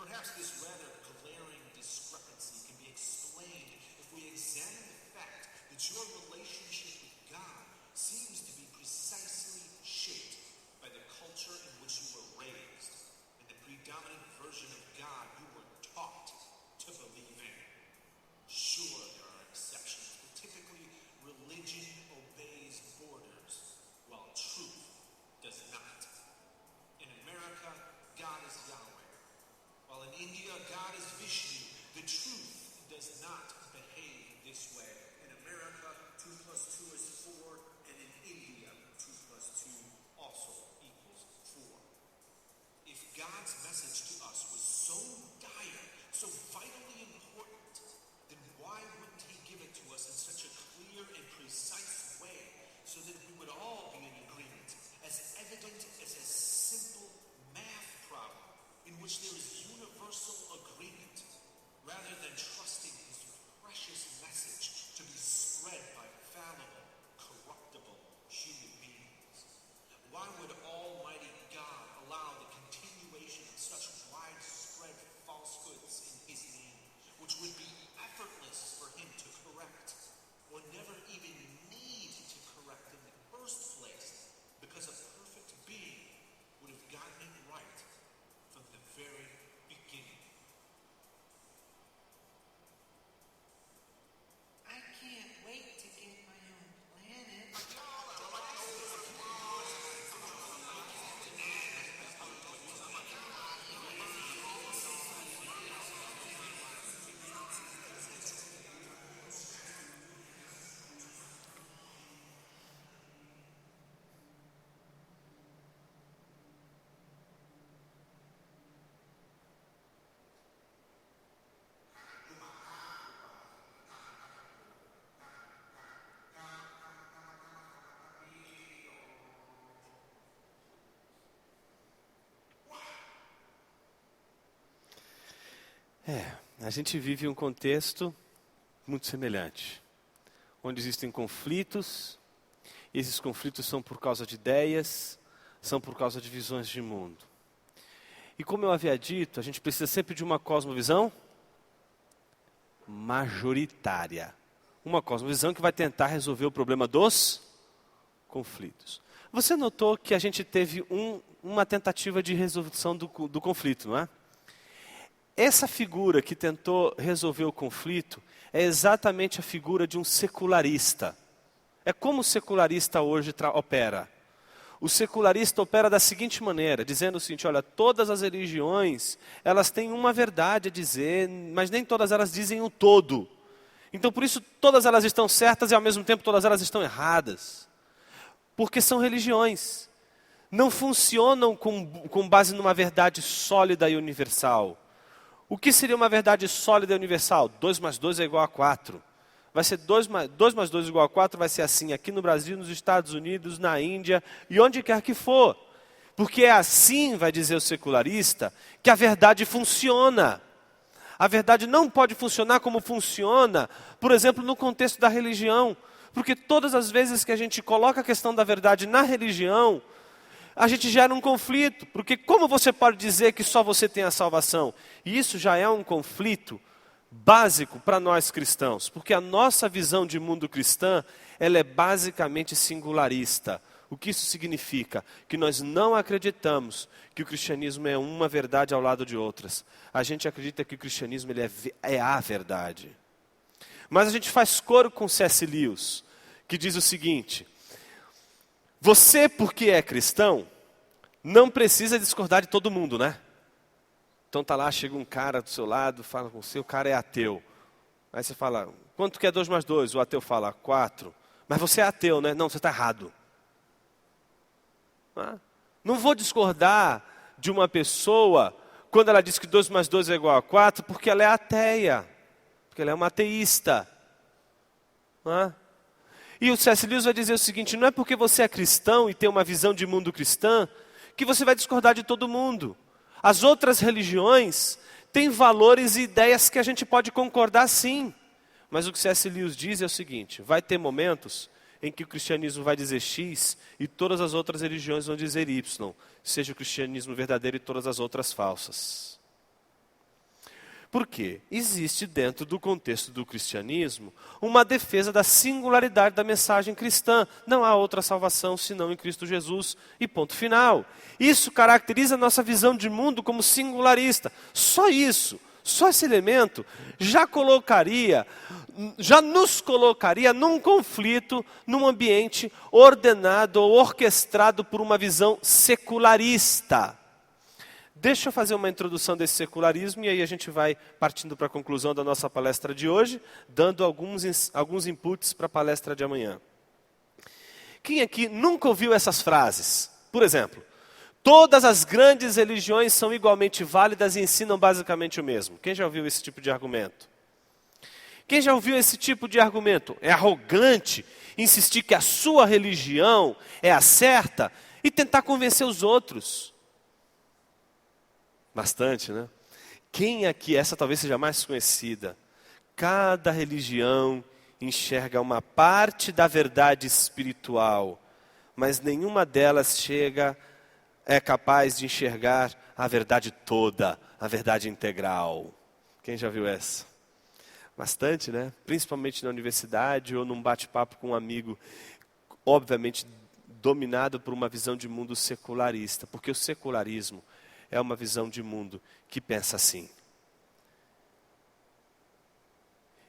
Perhaps this rather glaring discrepancy can be explained if we examine the fact that your relationship with God seems to be precisely shaped by the culture in which you were raised and the predominant version of God you were taught to believe in. Sure, there are exceptions, but typically religion obeys borders, while truth does not. In America, God is Yahweh. While in India, God is Vishnu. The truth does not behave this way. In America, 2 plus 2 is 4, and in India, 2 plus 2 also equals 4. If God's message to us was so dire, so vitally important, then why wouldn't he give it to us in such a clear and precise way so that we would all be in agreement, as evident as a simple math problem in which there is universal agreement, rather than trusting his precious message to be spread by fallible, corruptible human beings? Why would Almighty God allow the continuation of such widespread falsehoods in his name, which would be effortless for him to correct, or never even need to correct in the first place, because a perfect being would have gotten it right from the very beginning? I can't wait to get my own planet. A gente vive um contexto muito semelhante, onde existem conflitos, e esses conflitos são por causa de ideias, são por causa de visões de mundo. E como eu havia dito, a gente precisa sempre de uma cosmovisão majoritária. Uma cosmovisão que vai tentar resolver o problema dos conflitos. Você notou que a gente teve uma tentativa de resolução do conflito, não é? Essa figura que tentou resolver o conflito é exatamente a figura de um secularista. É como o secularista hoje opera. O secularista opera da seguinte maneira, dizendo o seguinte: olha, todas as religiões, elas têm uma verdade a dizer, mas nem todas elas dizem o todo. Então, por isso, todas elas estão certas e, ao mesmo tempo, todas elas estão erradas. Porque são religiões. Não funcionam com base numa verdade sólida e universal. O que seria uma verdade sólida e universal? 2 mais 2 é igual a 4. Vai ser 2 mais 2 igual a 4, vai ser assim aqui no Brasil, nos Estados Unidos, na Índia e onde quer que for. Porque é assim, vai dizer o secularista, que a verdade funciona. A verdade não pode funcionar como funciona, por exemplo, no contexto da religião. Porque todas as vezes que a gente coloca a questão da verdade na religião, a gente gera um conflito, porque como você pode dizer que só você tem a salvação? E isso já é um conflito básico para nós cristãos, porque a nossa visão de mundo cristã, ela é basicamente singularista. O que isso significa? Que nós não acreditamos que o cristianismo é uma verdade ao lado de outras. A gente acredita que o cristianismo ele é a verdade. Mas a gente faz coro com C.S. Lewis, que diz o seguinte: você, porque é cristão, não precisa discordar de todo mundo, né? Então tá lá, chega um cara do seu lado, fala com você, o cara é ateu. Aí você fala, quanto que é 2 mais 2? O ateu fala, 4. Mas você é ateu, né? Não, você está errado. Não vou discordar de uma pessoa quando ela diz que 2 mais 2 é igual a 4, porque ela é ateia, porque ela é uma ateísta. E o C.S. Lewis vai dizer o seguinte: não é porque você é cristão e tem uma visão de mundo cristã que você vai discordar de todo mundo. As outras religiões têm valores e ideias que a gente pode concordar sim. Mas o que C.S. Lewis diz é o seguinte: vai ter momentos em que o cristianismo vai dizer X e todas as outras religiões vão dizer Y. Seja o cristianismo verdadeiro e todas as outras falsas. Por quê? Existe dentro do contexto do cristianismo uma defesa da singularidade da mensagem cristã. Não há outra salvação senão em Cristo Jesus e ponto final. Isso caracteriza a nossa visão de mundo como singularista. Só isso, só esse elemento já nos colocaria num conflito, num ambiente ordenado ou orquestrado por uma visão secularista. deixa eu fazer uma introdução desse secularismo e aí a gente vai partindo para a conclusão da nossa palestra de hoje, dando alguns inputs para a palestra de amanhã. Quem aqui nunca ouviu essas frases? Por exemplo, todas as grandes religiões são igualmente válidas e ensinam basicamente o mesmo. Quem já ouviu esse tipo de argumento? Quem já ouviu esse tipo de argumento? É arrogante insistir que a sua religião é a certa e tentar convencer os outros. Bastante, né? Quem aqui, essa talvez seja a mais conhecida, cada religião enxerga uma parte da verdade espiritual, mas nenhuma delas é capaz de enxergar a verdade toda, a verdade integral. Quem já viu essa? Bastante, né? Principalmente na universidade ou num bate-papo com um amigo, obviamente dominado por uma visão de mundo secularista, porque o secularismo é uma visão de mundo que pensa assim.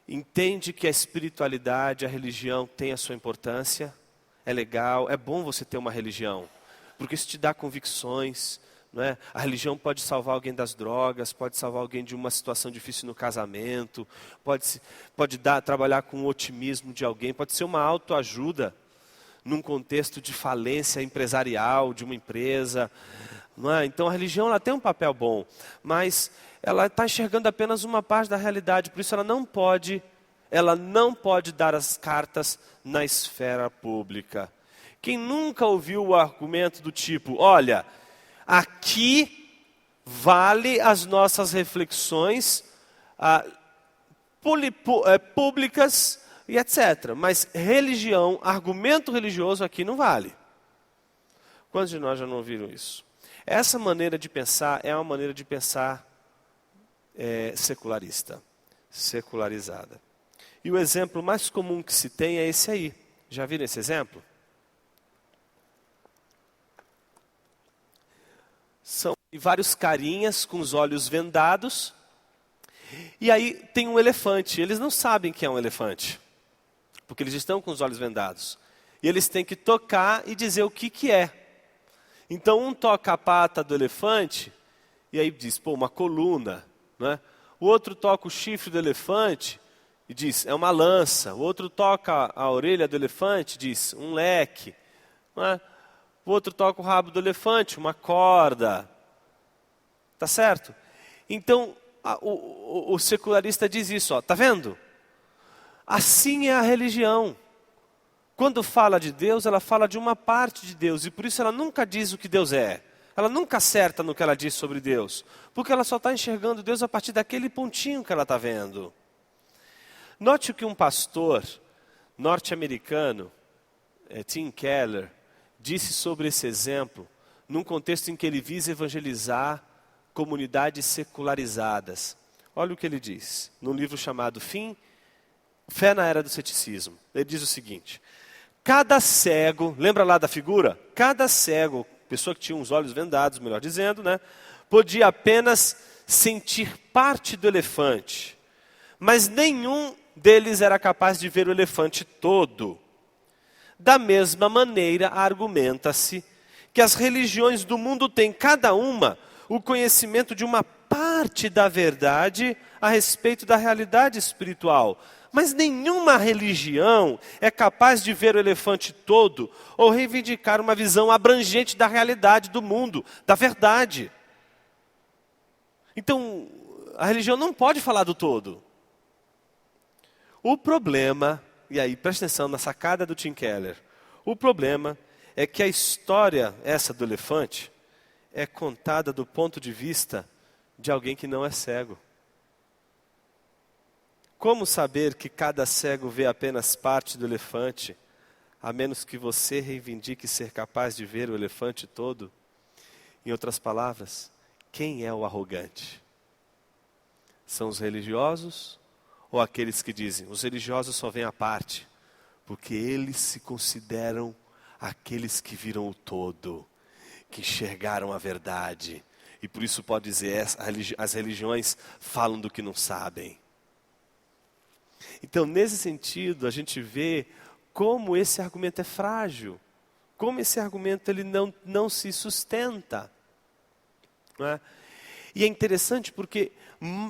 Entende que a espiritualidade, a religião tem a sua importância, é legal, é bom você ter uma religião, porque isso te dá convicções, não é? A religião pode salvar alguém das drogas, pode salvar alguém de uma situação difícil no casamento, pode trabalhar com o otimismo de alguém, pode ser uma autoajuda num contexto de falência empresarial de uma empresa. Não é? Então a religião ela tem um papel bom, mas ela está enxergando apenas uma parte da realidade, por isso ela não pode dar as cartas na esfera pública. Quem nunca ouviu o argumento do tipo, olha, aqui vale as nossas reflexões públicas e etc. Mas religião, argumento religioso aqui não vale. Quantos de nós já não ouviram isso? Essa maneira de pensar é uma maneira de pensar secularista, secularizada. E o exemplo mais comum que se tem é esse aí. Já viram esse exemplo? São vários carinhas com os olhos vendados. E aí tem um elefante. Eles não sabem que é um elefante, porque eles estão com os olhos vendados. E eles têm que tocar e dizer o que é. Então um toca a pata do elefante e aí diz, pô, uma coluna, né? O outro toca o chifre do elefante e diz, é uma lança. O outro toca a orelha do elefante e diz, um leque, né? O outro toca o rabo do elefante, uma corda. Tá certo? Então o secularista diz isso, ó, tá vendo? Assim é a religião. Quando fala de Deus, ela fala de uma parte de Deus. E por isso ela nunca diz o que Deus é. Ela nunca acerta no que ela diz sobre Deus. Porque ela só está enxergando Deus a partir daquele pontinho que ela está vendo. Note o que um pastor norte-americano, Tim Keller, disse sobre esse exemplo, num contexto em que ele visa evangelizar comunidades secularizadas. Olha o que ele diz, num livro chamado Fé na Era do Ceticismo. Ele diz o seguinte, cada cego, lembra lá da figura? Cada cego, pessoa que tinha os olhos vendados, melhor dizendo, né, podia apenas sentir parte do elefante, mas nenhum deles era capaz de ver o elefante todo. Da mesma maneira, argumenta-se que as religiões do mundo têm cada uma o conhecimento de uma parte da verdade a respeito da realidade espiritual. Mas nenhuma religião é capaz de ver o elefante todo ou reivindicar uma visão abrangente da realidade do mundo, da verdade. Então, a religião não pode falar do todo. O problema, e aí presta atenção na sacada do Tim Keller, o problema é que a história, essa do elefante, é contada do ponto de vista de alguém que não é cego. Como saber que cada cego vê apenas parte do elefante, a menos que você reivindique ser capaz de ver o elefante todo? Em outras palavras, quem é o arrogante? São os religiosos ou aqueles que dizem, os religiosos só veem a parte, porque eles se consideram aqueles que viram o todo, que enxergaram a verdade, e por isso pode dizer, as religiões falam do que não sabem. Então, nesse sentido, a gente vê como esse argumento é frágil, como esse argumento ele não se sustenta. Não é? E é interessante porque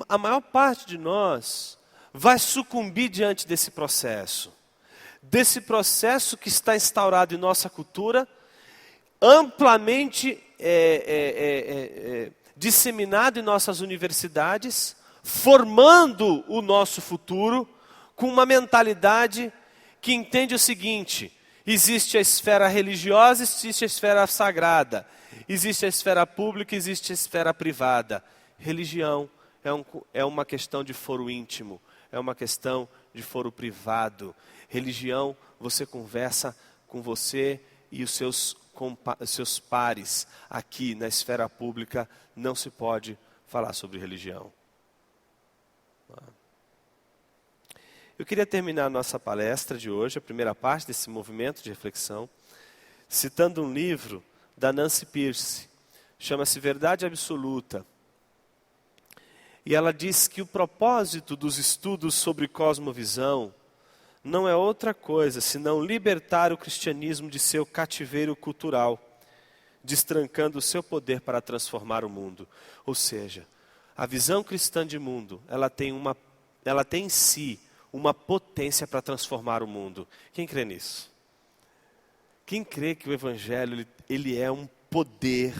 a maior parte de nós vai sucumbir diante desse processo que está instaurado em nossa cultura, amplamente disseminado em nossas universidades, formando o nosso futuro com uma mentalidade que entende o seguinte: existe a esfera religiosa, existe a esfera sagrada, existe a esfera pública, existe a esfera privada. Religião é uma questão de foro íntimo, é uma questão de foro privado. Religião, você conversa com você e os seus pares. Aqui na esfera pública não se pode falar sobre religião. Eu queria terminar a nossa palestra de hoje, a primeira parte desse movimento de reflexão, citando um livro da Nancy Pearce, chama-se Verdade Absoluta. E ela diz que o propósito dos estudos sobre cosmovisão não é outra coisa senão libertar o cristianismo de seu cativeiro cultural, destrancando o seu poder para transformar o mundo. Ou seja, a visão cristã de mundo, ela tem em si uma potência para transformar o mundo. Quem crê nisso? Quem crê que o Evangelho ele é um poder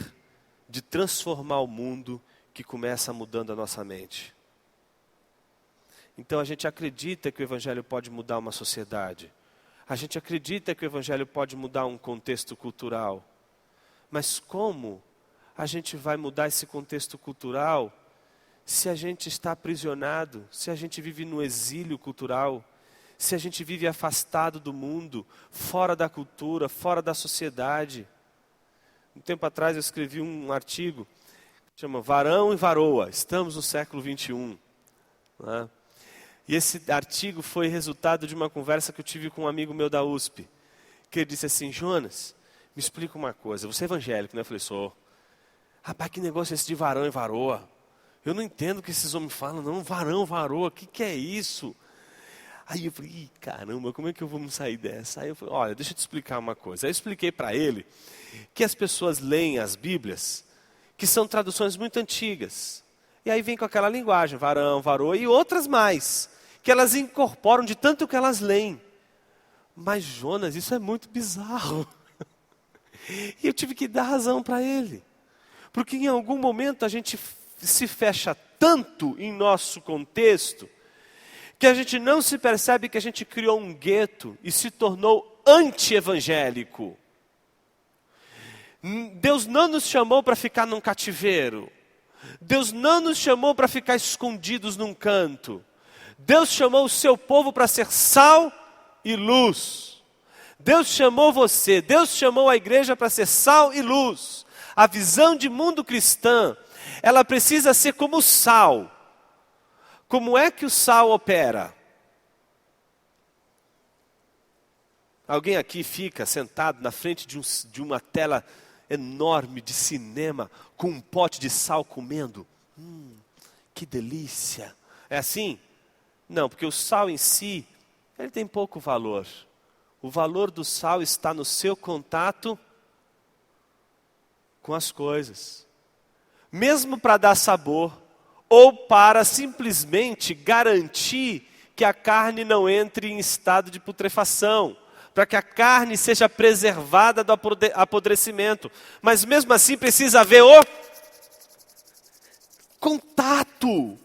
de transformar o mundo que começa mudando a nossa mente? Então a gente acredita que o Evangelho pode mudar uma sociedade. A gente acredita que o Evangelho pode mudar um contexto cultural. Mas como a gente vai mudar esse contexto cultural se a gente está aprisionado, se a gente vive no exílio cultural, se a gente vive afastado do mundo, fora da cultura, fora da sociedade? Um tempo atrás eu escrevi um artigo que chama Varão e Varoa, estamos no século XXI. Né? E esse artigo foi resultado de uma conversa que eu tive com um amigo meu da USP, que ele disse assim: Jonas, me explica uma coisa, você é evangélico, né? Eu falei, sou. Rapaz, que negócio é esse de varão e varoa? Eu não entendo o que esses homens falam, não, varão, varoa, o que é isso? Aí eu falei, caramba, como é que eu vou me sair dessa? Aí eu falei, olha, deixa eu te explicar uma coisa. Aí eu expliquei para ele que as pessoas leem as Bíblias, que são traduções muito antigas. E aí vem com aquela linguagem, varão, varoa e outras mais, que elas incorporam de tanto que elas leem. Mas Jonas, isso é muito bizarro. E eu tive que dar razão para ele. Porque em algum momento a gente se fecha tanto em nosso contexto, que a gente não se percebe que a gente criou um gueto e se tornou anti-evangélico. Deus não nos chamou para ficar num cativeiro. Deus não nos chamou para ficar escondidos num canto. Deus chamou o seu povo para ser sal e luz. Deus chamou você, Deus chamou a igreja para ser sal e luz. A visão de mundo cristã, ela precisa ser como o sal. Como é que o sal opera? Alguém aqui fica sentado na frente de uma tela enorme de cinema, com um pote de sal comendo? Que delícia! É assim? Não, porque o sal em si, ele tem pouco valor. O valor do sal está no seu contato com as coisas. Mesmo para dar sabor, ou para simplesmente garantir que a carne não entre em estado de putrefação, para que a carne seja preservada do apodrecimento. Mas mesmo assim precisa haver o contato.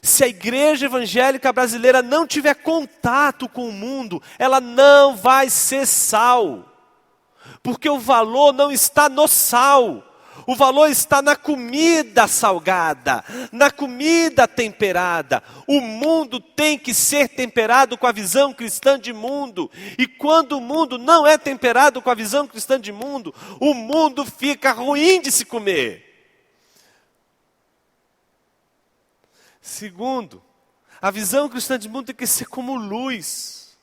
Se a igreja evangélica brasileira não tiver contato com o mundo, ela não vai ser sal. Porque o valor não está no sal. O valor está na comida salgada, na comida temperada. O mundo tem que ser temperado com a visão cristã de mundo. E quando o mundo não é temperado com a visão cristã de mundo, o mundo fica ruim de se comer. Segundo, a visão cristã de mundo tem que ser como luz.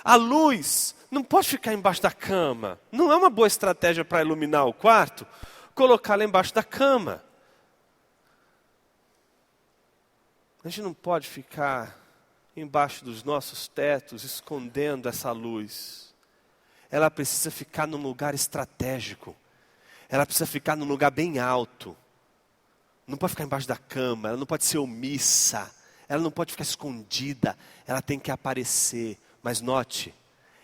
A luz não pode ficar embaixo da cama. Não é uma boa estratégia para iluminar o quarto, colocá-la embaixo da cama. A gente não pode ficar embaixo dos nossos tetos, escondendo essa luz. Ela precisa ficar num lugar estratégico. Ela precisa ficar num lugar bem alto. não pode ficar embaixo da cama, ela não pode ser omissa, ela não pode ficar escondida, ela tem que aparecer. Mas note,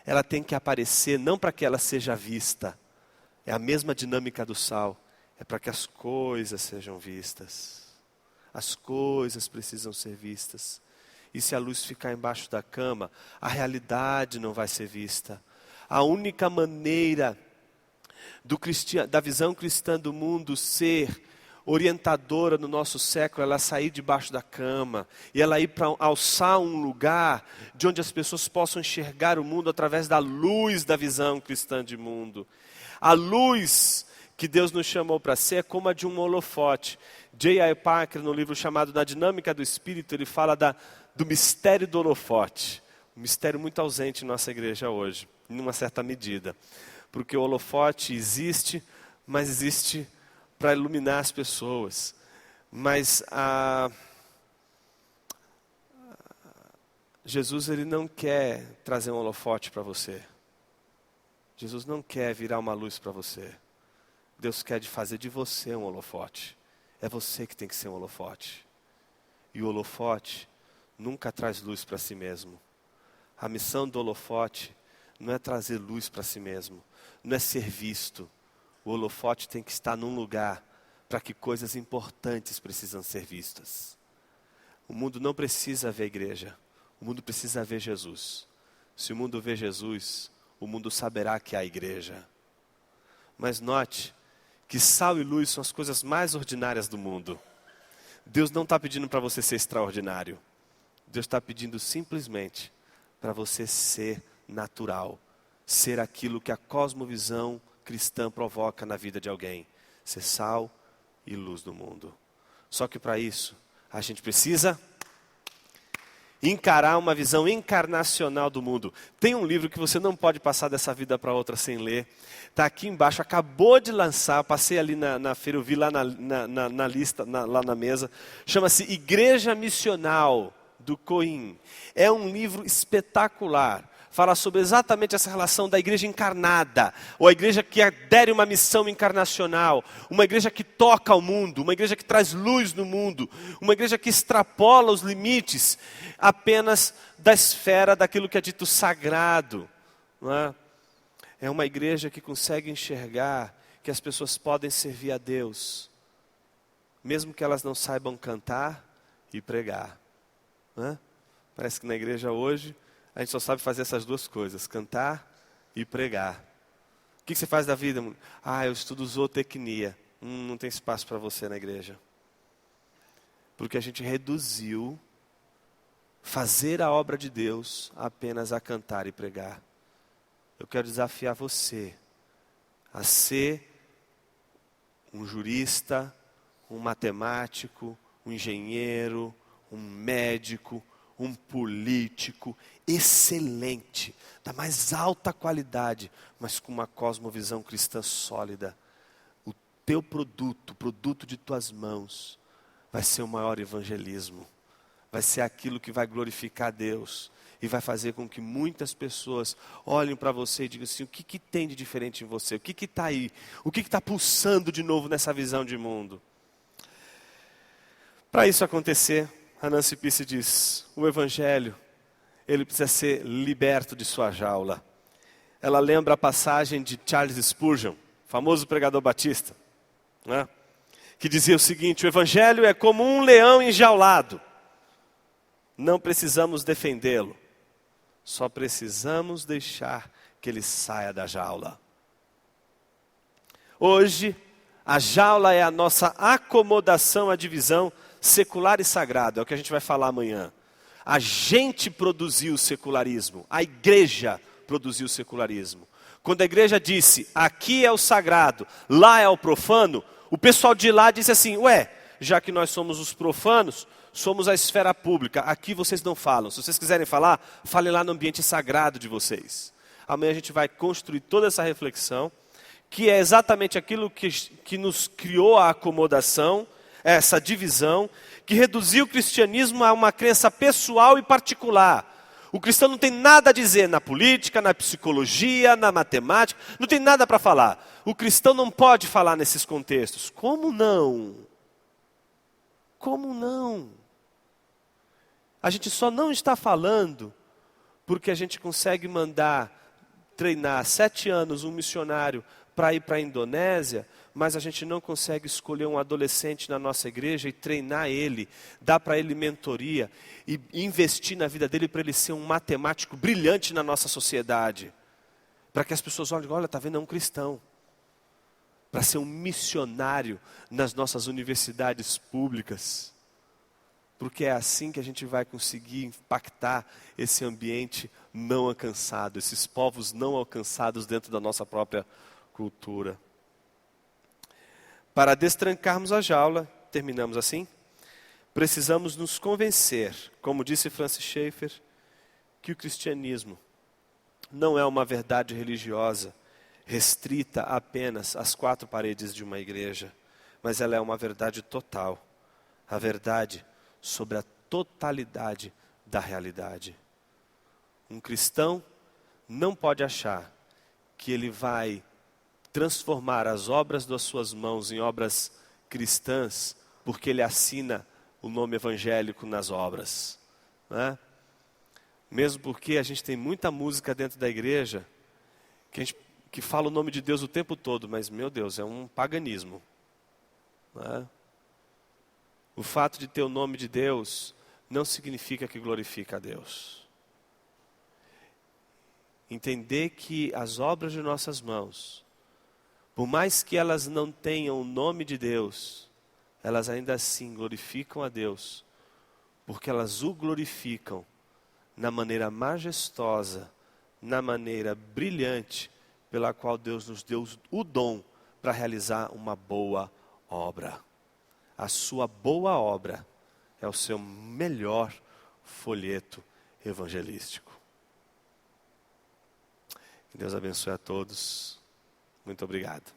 ela tem que aparecer não para que ela seja vista, é a mesma dinâmica do sal, é para que as coisas sejam vistas. As coisas precisam ser vistas. E se a luz ficar embaixo da cama, a realidade não vai ser vista. A única maneira da visão cristã do mundo ser orientadora no nosso século, ela sair debaixo da cama e ela ir para alçar um lugar de onde as pessoas possam enxergar o mundo através da luz da visão cristã de mundo. A luz que Deus nos chamou para ser é como a de um holofote. J.I. Packer, no livro chamado Na Dinâmica do Espírito, ele fala do mistério do holofote. Um mistério muito ausente em nossa igreja hoje, em uma certa medida. Porque o holofote existe, mas existe para iluminar as pessoas. Mas Jesus, ele não quer trazer um holofote para você. Jesus não quer virar uma luz para você. Deus quer fazer de você um holofote. É você que tem que ser um holofote. E o holofote nunca traz luz para si mesmo. A missão do holofote não é trazer luz para si mesmo. Não é ser visto. O holofote tem que estar num lugar para que coisas importantes precisam ser vistas. O mundo não precisa ver a igreja. O mundo precisa ver Jesus. Se o mundo vê Jesus, o mundo saberá que há igreja. Mas note que sal e luz são as coisas mais ordinárias do mundo. Deus não está pedindo para você ser extraordinário. Deus está pedindo simplesmente para você ser natural. Ser aquilo que a cosmovisão cristã provoca na vida de alguém. Ser sal e luz do mundo. Só que para isso, a gente precisa encarar uma visão encarnacional do mundo. Tem um livro que você não pode passar dessa vida para outra sem ler. Está aqui embaixo, acabou de lançar, passei ali na feira, eu vi lá na lista, lá na mesa. Chama-se Igreja Missional, do Cohen. É um livro espetacular. Fala sobre exatamente essa relação da igreja encarnada, ou a igreja que adere uma missão encarnacional, uma igreja que toca o mundo, uma igreja que traz luz no mundo, uma igreja que extrapola os limites apenas da esfera daquilo que é dito sagrado. Não é? É uma igreja que consegue enxergar que as pessoas podem servir a Deus, mesmo que elas não saibam cantar e pregar. Não é? Parece que na igreja hoje a gente só sabe fazer essas duas coisas, cantar e pregar. O que você faz da vida? Eu estudo zootecnia. Não tem espaço para você na igreja. Porque a gente reduziu fazer a obra de Deus apenas a cantar e pregar. Eu quero desafiar você a ser um jurista, um matemático, um engenheiro, um médico, um político excelente, da mais alta qualidade, mas com uma cosmovisão cristã sólida. O teu produto, o produto de tuas mãos, vai ser o maior evangelismo. Vai ser aquilo que vai glorificar a Deus e vai fazer com que muitas pessoas olhem para você e digam assim: o que tem de diferente em você? O que está aí? O que está pulsando de novo nessa visão de mundo? Para isso acontecer, a Nancy Pearce diz: o evangelho, ele precisa ser liberto de sua jaula. Ela lembra a passagem de Charles Spurgeon, famoso pregador batista, né? Que dizia o seguinte: o evangelho é como um leão enjaulado. Não precisamos defendê-lo, só precisamos deixar que ele saia da jaula. Hoje, a jaula é a nossa acomodação à divisão secular e sagrado, é o que a gente vai falar amanhã. A gente produziu o secularismo, a igreja produziu o secularismo. Quando a igreja disse, aqui é o sagrado, lá é o profano, o pessoal de lá disse assim: já que nós somos os profanos, somos a esfera pública, aqui vocês não falam. Se vocês quiserem falar, falem lá no ambiente sagrado de vocês. Amanhã a gente vai construir toda essa reflexão, que é exatamente aquilo que nos criou a acomodação, essa divisão, que reduziu o cristianismo a uma crença pessoal e particular. O cristão não tem nada a dizer na política, na psicologia, na matemática, não tem nada para falar. O cristão não pode falar nesses contextos. Como não? como não? A gente só não está falando porque a gente consegue mandar treinar 7 anos um missionário para ir para a Indonésia, mas a gente não consegue escolher um adolescente na nossa igreja e treinar ele, dar para ele mentoria e investir na vida dele para ele ser um matemático brilhante na nossa sociedade. Para que as pessoas olhem, olha, está vendo, é um cristão. Para ser um missionário nas nossas universidades públicas. Porque é assim que a gente vai conseguir impactar esse ambiente não alcançado, esses povos não alcançados dentro da nossa própria cultura. Para destrancarmos a jaula, terminamos assim, precisamos nos convencer, como disse Francis Schaeffer, que o cristianismo não é uma verdade religiosa restrita apenas às 4 paredes de uma igreja, mas ela é uma verdade total, a verdade sobre a totalidade da realidade. Um cristão não pode achar que ele vai transformar as obras das suas mãos em obras cristãs porque ele assina o nome evangélico nas obras, né? Mesmo porque a gente tem muita música dentro da igreja que fala o nome de Deus o tempo todo, mas, meu Deus, é um paganismo, né? O fato de ter o nome de Deus não significa que glorifica a Deus. Entender que as obras de nossas mãos, por mais que elas não tenham o nome de Deus, elas ainda assim glorificam a Deus, porque elas o glorificam na maneira majestosa, na maneira brilhante, pela qual Deus nos deu o dom para realizar uma boa obra. A sua boa obra é o seu melhor folheto evangelístico. Que Deus abençoe a todos. Muito obrigado.